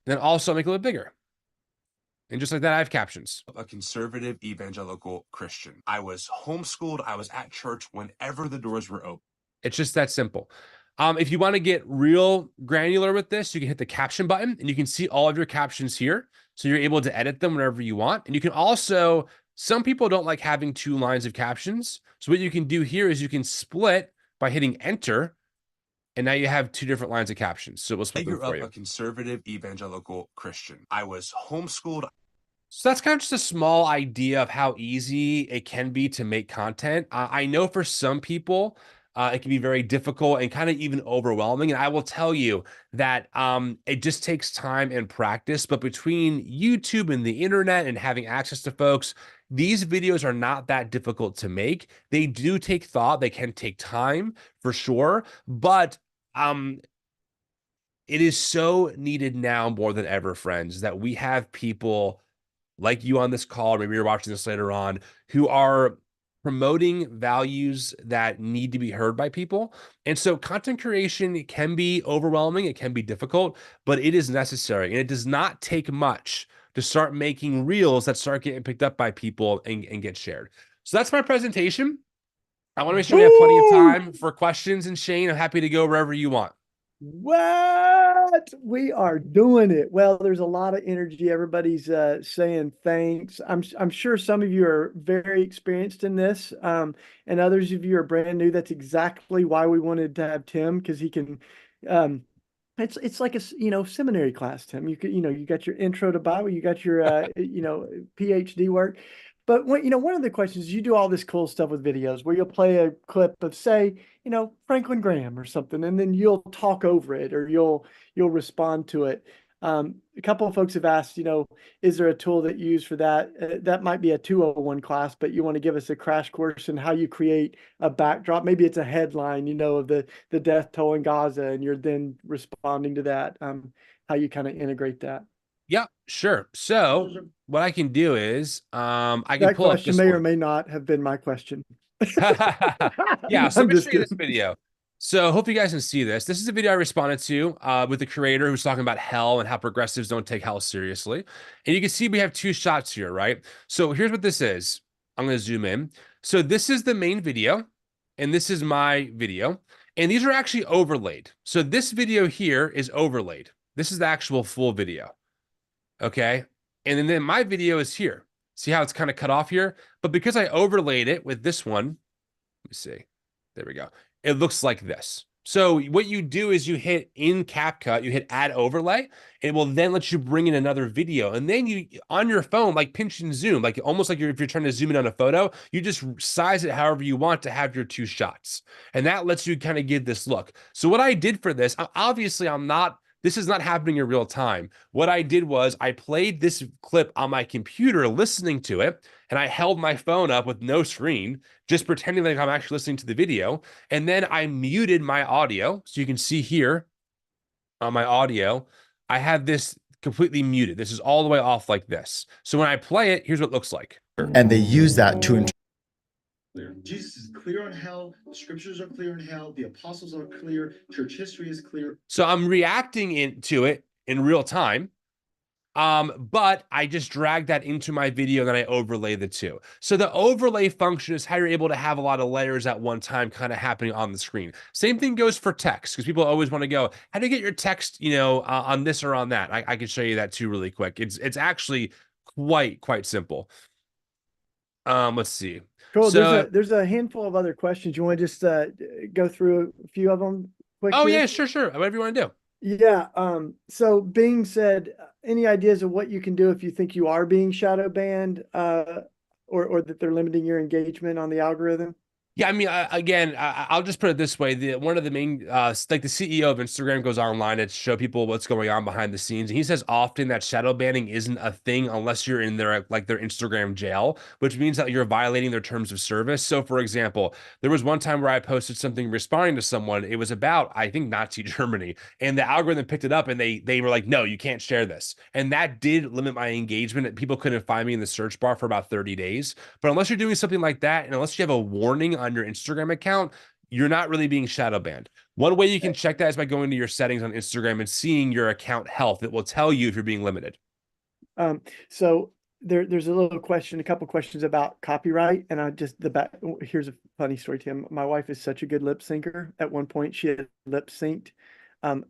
[SPEAKER 2] And then also make it a little bigger. And just like that, I have captions.
[SPEAKER 5] A conservative evangelical Christian. I was homeschooled. I was at church whenever the doors were open.
[SPEAKER 2] It's just that simple. If you want to get real granular with this, you can hit the caption button and you can see all of your captions here. So you're able to edit them whenever you want. And you can also, some people don't like having 2 lines of captions. So what you can do here is you can split by hitting enter. And now you have 2 different lines of captions. So we'll split them for you.
[SPEAKER 5] I grew up a conservative evangelical Christian. I was homeschooled.
[SPEAKER 2] So that's kind of just a small idea of how easy it can be to make content. I know for some people, it can be very difficult and kind of even overwhelming. And I will tell you that it just takes time and practice. But between YouTube and the internet and having access to folks, these videos are not that difficult to make. They do take thought. They can take time for sure. But it is so needed now more than ever, friends, that we have people like you on this call, maybe you're watching this later on, who are promoting values that need to be heard by people. And so content creation can be overwhelming. It can be difficult, but it is necessary. And it does not take much to start making reels that start getting picked up by people and get shared. So that's my presentation. I want to make sure we have plenty of time for questions. And Shane, I'm happy to go wherever you want.
[SPEAKER 1] What? We are doing it. Well, there's a lot of energy. Everybody's saying thanks. I'm sure some of you are very experienced in this, and others of you are brand new. That's exactly why we wanted to have Tim, because he can. It's like a seminary class, Tim. You could you got your intro to Bible, you got your PhD work. But one of the questions is you do all this cool stuff with videos where you'll play a clip of, say, Franklin Graham or something, and then you'll talk over it or you'll respond to it. A couple of folks have asked, is there a tool that you use for that? That might be a 201 class, but you want to give us a crash course in how you create a backdrop. Maybe it's a headline, of the death toll in Gaza, and you're then responding to that. How you kind of integrate that.
[SPEAKER 2] Yeah, sure. So what I can do is I can
[SPEAKER 1] That
[SPEAKER 2] pull up
[SPEAKER 1] question
[SPEAKER 2] this
[SPEAKER 1] may or
[SPEAKER 2] one.
[SPEAKER 1] may not have been my question.
[SPEAKER 2] Yeah, so
[SPEAKER 1] I'm
[SPEAKER 2] let me
[SPEAKER 1] just
[SPEAKER 2] show you this
[SPEAKER 1] kidding.
[SPEAKER 2] video. So hope you guys can see this. This is a video I responded to with the creator who's talking about hell and how progressives don't take hell seriously. And you can see we have two shots here, right? So here's what this is. I'm going to zoom in. So this is the main video, and this is my video. And these are actually overlaid. So this video here is overlaid. This is the actual full video. Okay. And then my video is here. See how it's kind of cut off here? But because I overlaid it with this one, let me see. There we go. It looks like this. So what you do is you hit in CapCut, you hit add overlay, and it will then let you bring in another video. And then you, on your phone, like pinch and zoom, like almost like if you're trying to zoom in on a photo, you just size it however you want to have your two shots. And that lets you kind of give this look. So what I did for this, obviously this is not happening in real time. What I did was I played this clip on my computer, listening to it, and I held my phone up with no screen, just pretending like I'm actually listening to the video. And then I muted my audio. So you can see here on my audio, I have this completely muted. This is all the way off like this. So when I play it, here's what it looks like.
[SPEAKER 6] And they use that to
[SPEAKER 7] Jesus is clear on hell. The scriptures are clear on hell. The apostles are clear. Church history is clear.
[SPEAKER 2] So I'm reacting to it in real time. But I just drag that into my video and then I overlay the two. So the overlay function is how you're able to have a lot of layers at one time kind of happening on the screen. Same thing goes for text, because people always want to go, how do you get your text, on this or on that? I can show you that too really quick. It's actually quite simple. Let's see.
[SPEAKER 1] Cool.
[SPEAKER 2] So,
[SPEAKER 1] There's a handful of other questions. You want to just go through a few of them quick?
[SPEAKER 2] oh
[SPEAKER 1] here?
[SPEAKER 2] yeah, sure. Whatever you want to do.
[SPEAKER 1] Yeah. So being said, any ideas of what you can do if you think you are being shadow banned, or that they're limiting your engagement on the algorithm?
[SPEAKER 2] Yeah, I mean, again, I'll just put it this way. One of the main, like the CEO of Instagram goes online to show people what's going on behind the scenes. And he says often that shadow banning isn't a thing unless you're in their Instagram jail, which means that you're violating their terms of service. So for example, there was one time where I posted something responding to someone. It was about, I think, Nazi Germany, and the algorithm picked it up and they were like, no, you can't share this. And that did limit my engagement. People couldn't find me in the search bar for about 30 days. But unless you're doing something like that, and unless you have a warning on your Instagram account, you're not really being shadow banned. One way you can check that is by going to your settings on Instagram and seeing your account health. It will tell you if you're being limited.
[SPEAKER 1] So there's a couple questions about copyright, and here's a funny story, Tim. My wife is such a good lip syncer. At one point, she had lip synced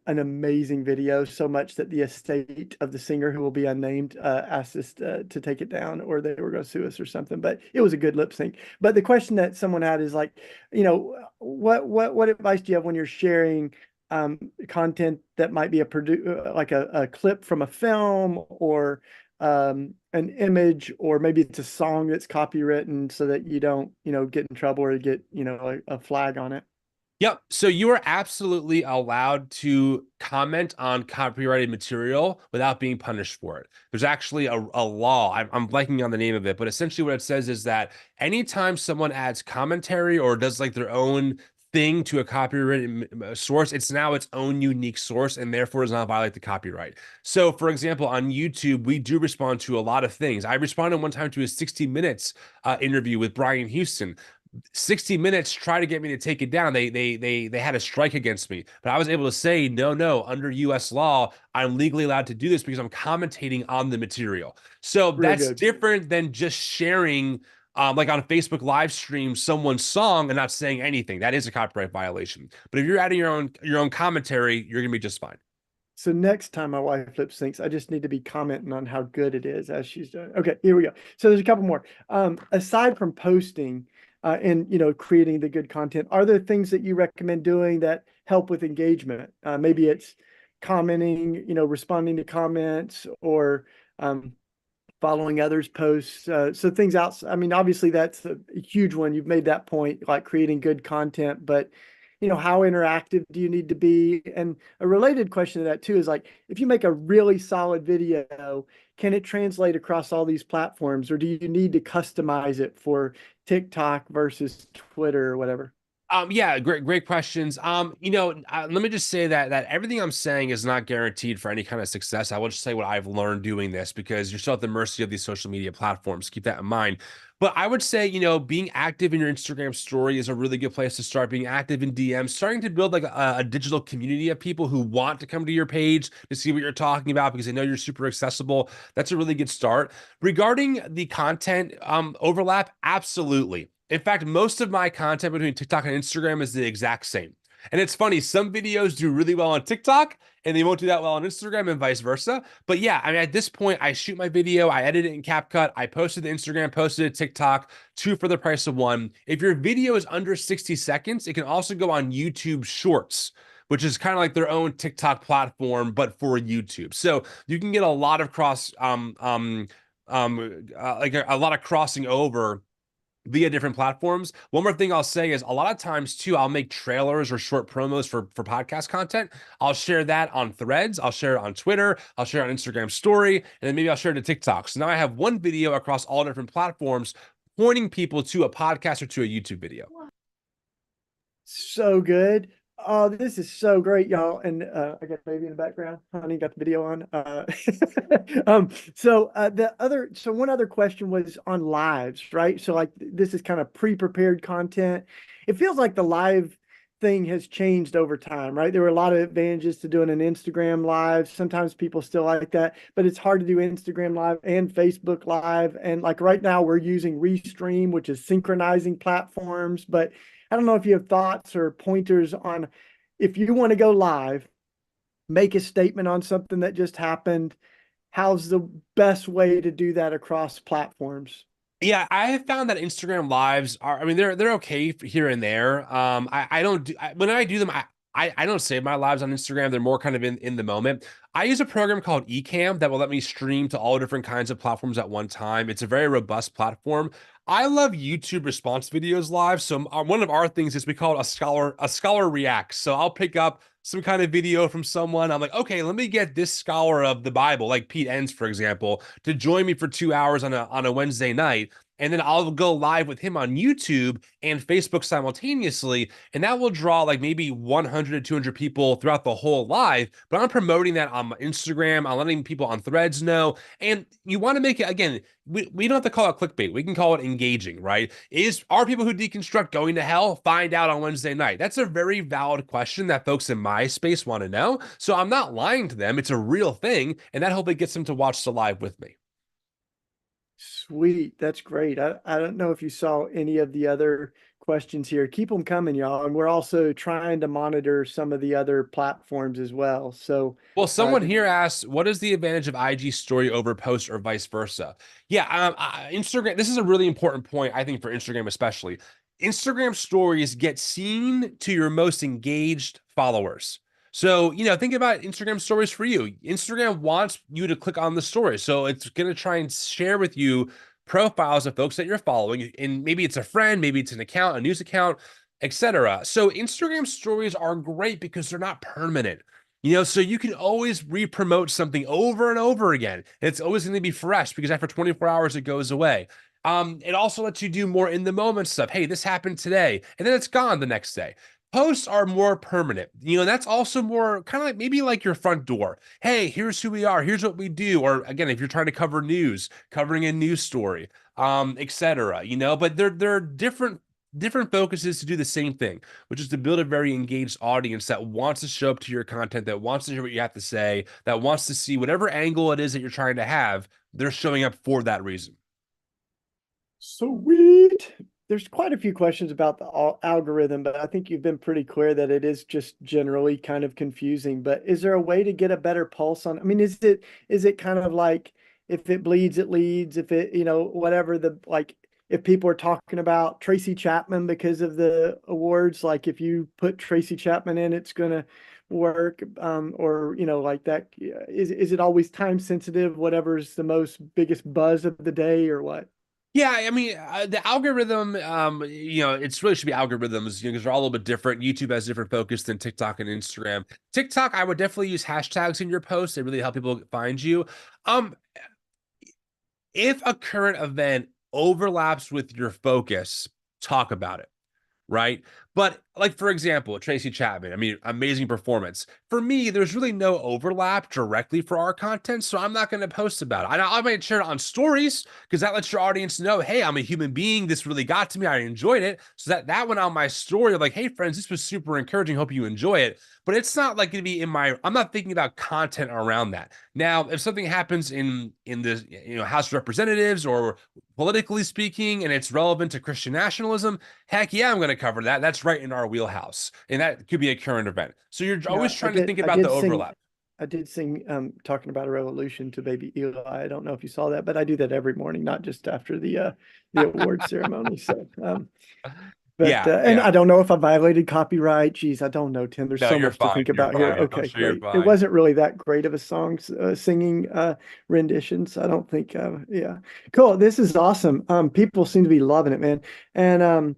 [SPEAKER 1] an amazing video, so much that the estate of the singer, who will be unnamed, asked us to take it down, or they were going to sue us or something. But it was a good lip sync. But the question that someone had is like, what advice do you have when you're sharing content that might be like a clip from a film, or an image, or maybe it's a song that's copywritten, so that you don't get in trouble or get a flag on it?
[SPEAKER 2] Yep. So you are absolutely allowed to comment on copyrighted material without being punished for it. There's actually a law. I'm blanking on the name of it, but essentially what it says is that anytime someone adds commentary or does like their own thing to a copyrighted source, it's now its own unique source and therefore does not violate the copyright. So for example, on YouTube, we do respond to a lot of things. I responded one time to a 60 Minutes interview with Brian Houston. 60 Minutes tried to get me to take it down. They had a strike against me, but I was able to say, no, under US law, I'm legally allowed to do this because I'm commentating on the material. So that's different than just sharing Like on Facebook live stream, someone's song and not saying anything, that is a copyright violation. But if you're adding your own commentary, you're gonna be just fine.
[SPEAKER 1] So next time my wife lip syncs, I just need to be commenting on how good it is as she's doing. Okay, here we go. So there's a couple more. Aside from posting and creating the good content, are there things that you recommend doing that help with engagement? Maybe it's commenting, responding to comments, or following others' posts. So things outside. I mean, obviously that's a huge one. You've made that point, like creating good content, but how interactive do you need to be? And a related question to that too is like, if you make a really solid video, can it translate across all these platforms, or do you need to customize it for TikTok versus Twitter or whatever?
[SPEAKER 2] Yeah, great questions. Let me just say that everything I'm saying is not guaranteed for any kind of success. I will just say what I've learned doing this, because you're still at the mercy of these social media platforms. Keep that in mind. But I would say, being active in your Instagram story is a really good place to start. Being active in DMs, starting to build like a digital community of people who want to come to your page to see what you're talking about because they know you're super accessible. That's a really good start. Regarding the content overlap, absolutely. In fact, most of my content between TikTok and Instagram is the exact same. And it's funny, some videos do really well on TikTok and they won't do that well on Instagram and vice versa. But yeah, I mean, at this point, I shoot my video, I edit it in CapCut, I posted to Instagram, posted to TikTok, 2 for the price of 1. If your video is under 60 seconds, it can also go on YouTube Shorts, which is kind of like their own TikTok platform, but for YouTube. So you can get a lot of like a lot of crossing over via different platforms. One more thing I'll say is a lot of times too, I'll make trailers or short promos for podcast content. I'll share that on Threads. I'll share it on Twitter. I'll share it on Instagram story. And then maybe I'll share it to TikTok. So now I have one video across all different platforms pointing people to a podcast or to a YouTube video.
[SPEAKER 1] So good. Oh, this is so great, y'all. And I got baby in the background. Honey got the video on. So one other question was on lives, right? So like this is kind of pre-prepared content. It feels like the live thing has changed over time, right? There were a lot of advantages to doing an Instagram live. Sometimes people still like that, but it's hard to do Instagram live and Facebook live. And like right now we're using Restream, which is synchronizing platforms, but I don't know if you have thoughts or pointers on if you want to go live, make a statement on something that just happened. How's the best way to do that across platforms?
[SPEAKER 2] Yeah, I have found that Instagram lives are, I mean, they're okay here and there. I don't do, when I do them, I don't save my lives on Instagram. They're more kind of in the moment. I use a program called Ecamm that will let me stream to all different kinds of platforms at one time. It's a very robust platform. I love YouTube response videos live. So one of our things is we call it a scholar reacts. So I'll pick up some kind of video from someone. I'm like, okay, let me get this scholar of the Bible, like Pete Enns, for example, to join me for 2 hours on a Wednesday night. And then I'll go live with him on YouTube and Facebook simultaneously. And that will draw like maybe 100 to 200 people throughout the whole live. But I'm promoting that on Instagram. I'm letting people on Threads know. And you want to make it, again, we don't have to call it clickbait. We can call it engaging, right? Are people who deconstruct going to hell? Find out on Wednesday night. That's a very valid question that folks in my space want to know. So I'm not lying to them. It's a real thing. And that hopefully gets them to watch the live with me.
[SPEAKER 1] Sweet. That's great. I don't know if you saw any of the other questions here. Keep them coming, y'all. And we're also trying to monitor some of the other platforms as well. So,
[SPEAKER 2] well, someone here asked, what is the advantage of IG story over post or vice versa? Yeah, Instagram, this is a really important point, I think, for Instagram especially. Instagram stories get seen to your most engaged followers. So, think about Instagram stories for you. Instagram wants you to click on the story. So it's going to try and share with you profiles of folks that you're following. And maybe it's a friend, maybe it's an account, a news account, etc. So Instagram stories are great because they're not permanent. So you can always re-promote something over and over again. It's always going to be fresh because after 24 hours, it goes away. It also lets you do more in the moment stuff. Hey, this happened today, and then it's gone the next day. Posts are more permanent. That's also more kind of like maybe like your front door. Hey, here's who we are. Here's what we do. Or again, if you're trying to cover news, covering a news story, etc. But they're different focuses to do the same thing, which is to build a very engaged audience that wants to show up to your content, that wants to hear what you have to say, that wants to see whatever angle it is that you're trying to have. They're showing up for that reason.
[SPEAKER 1] Sweet. There's quite a few questions about the algorithm, but I think you've been pretty clear that it is just generally kind of confusing. But is there a way to get a better pulse on? I mean, is it kind of like if it bleeds, it leads, if it, whatever the like if people are talking about Tracy Chapman because of the awards, like if you put Tracy Chapman in, it's gonna work, or like that. Is it always time sensitive, whatever's the most biggest buzz of the day or what?
[SPEAKER 2] Yeah, I mean, the algorithm, it's really should be algorithms, because they're all a little bit different. YouTube has different focus than TikTok and Instagram. TikTok, I would definitely use hashtags in your posts. They really help people find you. Um, if a current event overlaps with your focus, talk about it. Right. But like, for example, Tracy Chapman, I mean, amazing performance. For me, there's really no overlap directly for our content. So I'm not going to post about it. I might share it on stories because that lets your audience know, hey, I'm a human being. This really got to me. I enjoyed it. So that went on my story of like, hey, friends, this was super encouraging. Hope you enjoy it. But it's not like going to be I'm not thinking about content around that. Now, if something happens in the House of Representatives or politically speaking, and it's relevant to Christian nationalism, heck yeah, I'm going to cover that. That's right in our wheelhouse. And that could be a current event. So you're always trying to think about the overlap.
[SPEAKER 1] I did sing talking about a revolution to baby Eli. I don't know if you saw that, but I do that every morning, not just after the award ceremony. So and
[SPEAKER 2] Yeah.
[SPEAKER 1] I don't know if I violated copyright. Geez, I don't know, Tim. There's
[SPEAKER 2] No,
[SPEAKER 1] so
[SPEAKER 2] you're
[SPEAKER 1] much to
[SPEAKER 2] fine.
[SPEAKER 1] think
[SPEAKER 2] You're
[SPEAKER 1] about here.
[SPEAKER 2] fine. I'm
[SPEAKER 1] Okay,
[SPEAKER 2] sure you're
[SPEAKER 1] great. It
[SPEAKER 2] fine.
[SPEAKER 1] wasn't really that great of a song singing renditions. I don't think. Yeah, cool. This is awesome. People seem to be loving it, man. And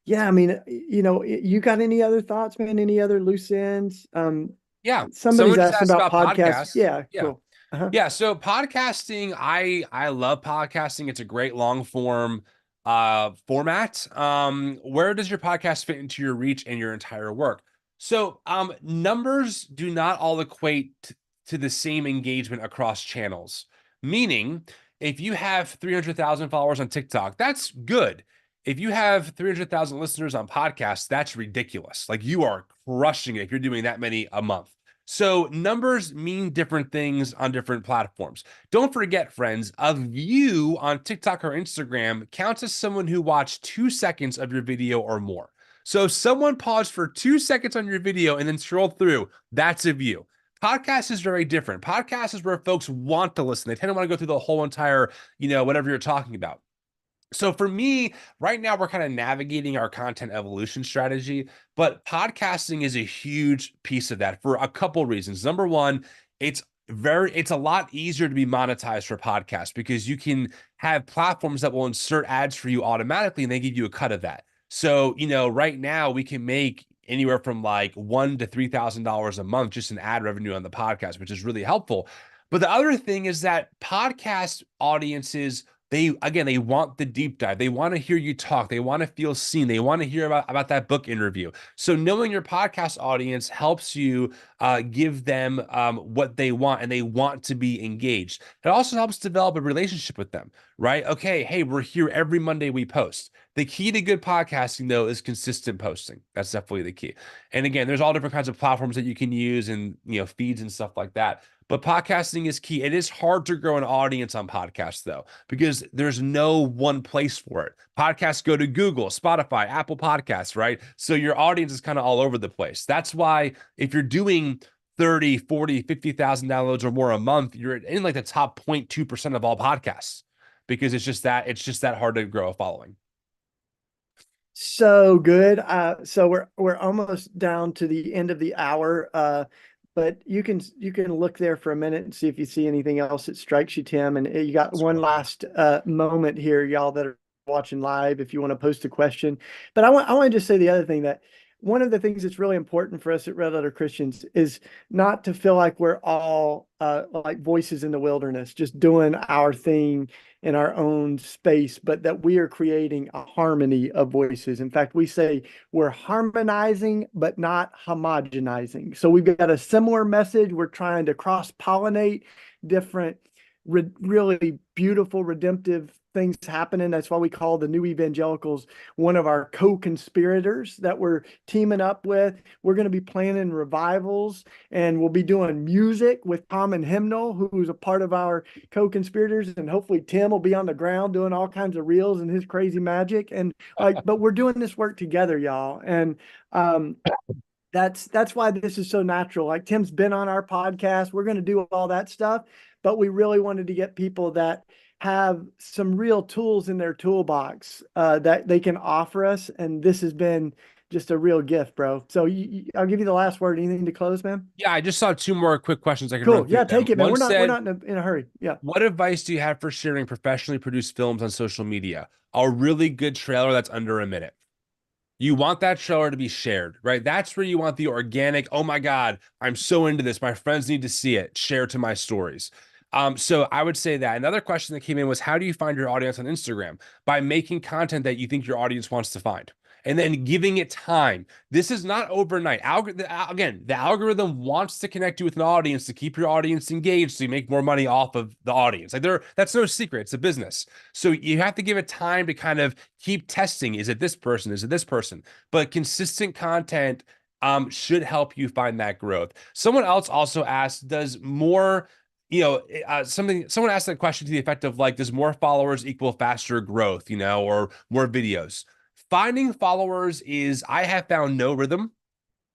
[SPEAKER 1] yeah, I mean, you got any other thoughts, man? Any other loose ends?
[SPEAKER 2] Yeah.
[SPEAKER 1] Somebody's
[SPEAKER 2] Someone just
[SPEAKER 1] asking
[SPEAKER 2] asked
[SPEAKER 1] about
[SPEAKER 2] about
[SPEAKER 1] podcasts.
[SPEAKER 2] podcasts.
[SPEAKER 1] Yeah,
[SPEAKER 2] Yeah.
[SPEAKER 1] cool. Uh-huh.
[SPEAKER 2] Yeah, so podcasting, I love podcasting. It's a great long form format. Where does your podcast fit into your reach and your entire work? So, numbers do not all equate to the same engagement across channels. Meaning, if you have 300,000 followers on TikTok, that's good. If you have 300,000 listeners on podcasts, that's ridiculous. Like you are crushing it if you're doing that many a month. So numbers mean different things on different platforms. Don't forget, friends, a view on TikTok or Instagram counts as someone who watched 2 seconds of your video or more. So if someone paused for 2 seconds on your video and then scrolled through, that's a view. Podcast is very different. Podcast is where folks want to listen. They tend to want to go through the whole entire, whatever you're talking about. So for me, right now, we're kind of navigating our content evolution strategy, but podcasting is a huge piece of that for a couple reasons. Number one, it's a lot easier to be monetized for podcasts because you can have platforms that will insert ads for you automatically and they give you a cut of that. So, right now we can make anywhere from like $1,000 to $3,000 a month just in ad revenue on the podcast, which is really helpful. But the other thing is that podcast audiences, they want the deep dive. They want to hear you talk. They want to feel seen. They want to hear about that book interview. So knowing your podcast audience helps you give them what they want, and they want to be engaged. It also helps develop a relationship with them, right? Okay, hey, we're here every Monday we post. The key to good podcasting, though, is consistent posting. That's definitely the key. And again, there's all different kinds of platforms that you can use and feeds and stuff like that. But podcasting is key. It is hard to grow an audience on podcasts, though, because there's no one place for it. Podcasts go to Google, Spotify, Apple Podcasts, right? So your audience is kind of all over the place. That's why if you're doing 30, 40, 50,000 downloads or more a month, you're in like the top 0.2% of all podcasts because it's just that hard to grow a following.
[SPEAKER 1] So good. So we're almost down to the end of the hour. But you can look there for a minute and see if you see anything else that strikes you, Tim. And you got one last moment here, y'all that are watching live, if you want to post a question. But I want to just say the other thing, that one of the things that's really important for us at Red Letter Christians is not to feel like we're all like voices in the wilderness, just doing our thing in our own space, but that we are creating a harmony of voices. In fact, we say we're harmonizing, but not homogenizing. So we've got a similar message. We're trying to cross-pollinate different really beautiful, redemptive things happening. That's why we call the new evangelicals one of our co-conspirators that we're teaming up with. We're going to be planning revivals, and we'll be doing music with Tom and Hymnal, who's a part of our co-conspirators, and hopefully Tim will be on the ground doing all kinds of reels and his crazy magic. And but we're doing this work together, y'all. And that's why this is so natural. Like Tim's been on our podcast. We're going to do all that stuff, but we really wanted to get people that have some real tools in their toolbox that they can offer us. And this has been just a real gift, bro. So I'll give you the last word. Anything to close, man?
[SPEAKER 2] Yeah, I just saw two more quick questions I can
[SPEAKER 1] Cool.
[SPEAKER 2] run through.
[SPEAKER 1] Yeah, take it, man.
[SPEAKER 2] One
[SPEAKER 1] We're not in a hurry. Yeah.
[SPEAKER 2] what advice do you have for sharing professionally produced films on social media? A really good trailer that's under a minute. You want that trailer to be shared, right? That's where you want the organic, oh my God, I'm so into this. My friends need to see it. Share to my stories. So I would say that. Another question that came in was, how do you find your audience on Instagram? By making content that you think your audience wants to find, and then giving it time. This is not overnight. Again, the algorithm wants to connect you with an audience to keep your audience engaged so you make more money off of the audience. Like that's no secret. It's a business. So you have to give it time to kind of keep testing. Is it this person? Is it this person? But consistent content should help you find that growth. Someone else also asked, does more someone asked that question to the effect of like, does more followers equal faster growth, or more videos? Finding followers is, I have found no rhythm.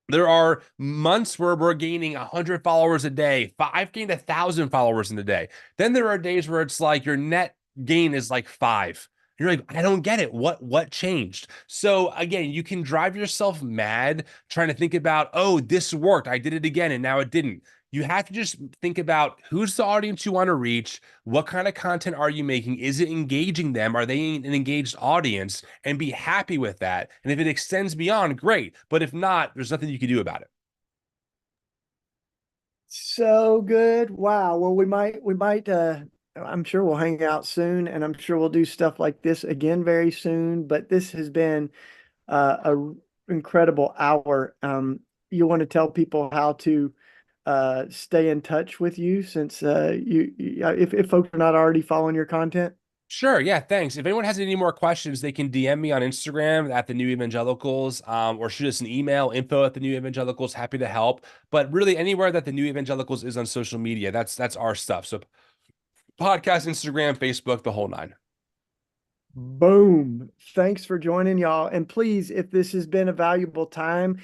[SPEAKER 2] There are months where we're gaining 100 followers a day. I've gained 1,000 followers in a day. Then there are days where it's like your net gain is like 5. You're like, I don't get it. What changed? So again, you can drive yourself mad trying to think about, oh, this worked. I did it again and now it didn't. You have to just think about who's the audience you want to reach. What kind of content are you making? Is it engaging them? Are they an engaged audience? And be happy with that. And if it extends beyond, great. But if not, there's nothing you can do about it.
[SPEAKER 1] So good. Wow. Well, we might, I'm sure we'll hang out soon, and I'm sure we'll do stuff like this again very soon. But this has been a incredible hour. You want to tell people how to stay in touch with you, since if folks are not already following your content?
[SPEAKER 2] Sure. Yeah. Thanks. If anyone has any more questions, they can DM me on Instagram at the New Evangelicals, or shoot us an email, info@the-new-evangelicals. Happy to help. But really, anywhere that the New Evangelicals is on social media, that's our stuff. So podcast, Instagram, Facebook, the whole nine.
[SPEAKER 1] Boom. Thanks for joining, y'all. And please, if this has been a valuable time,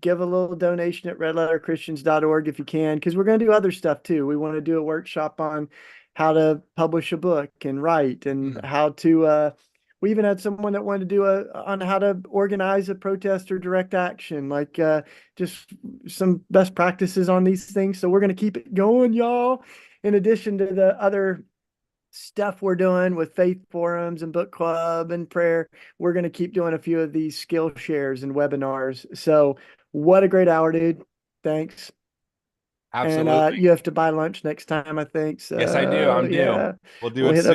[SPEAKER 1] give a little donation at redletterchristians.org if you can, because we're going to do other stuff too. We want to do a workshop on how to publish a book and write, and how to, we even had someone that wanted to do on how to organize a protest or direct action, like just some best practices on these things. So we're going to keep it going, y'all. In addition to the other stuff we're doing with faith forums and book club and prayer, we're going to keep doing a few of these skill shares and webinars. So what a great hour, dude. Thanks.
[SPEAKER 2] Absolutely.
[SPEAKER 1] And you have to buy lunch next time, I think. So
[SPEAKER 2] yes, I do. I'm due.
[SPEAKER 1] yeah,
[SPEAKER 2] We'll do
[SPEAKER 1] we'll
[SPEAKER 2] it
[SPEAKER 1] hit
[SPEAKER 2] soon.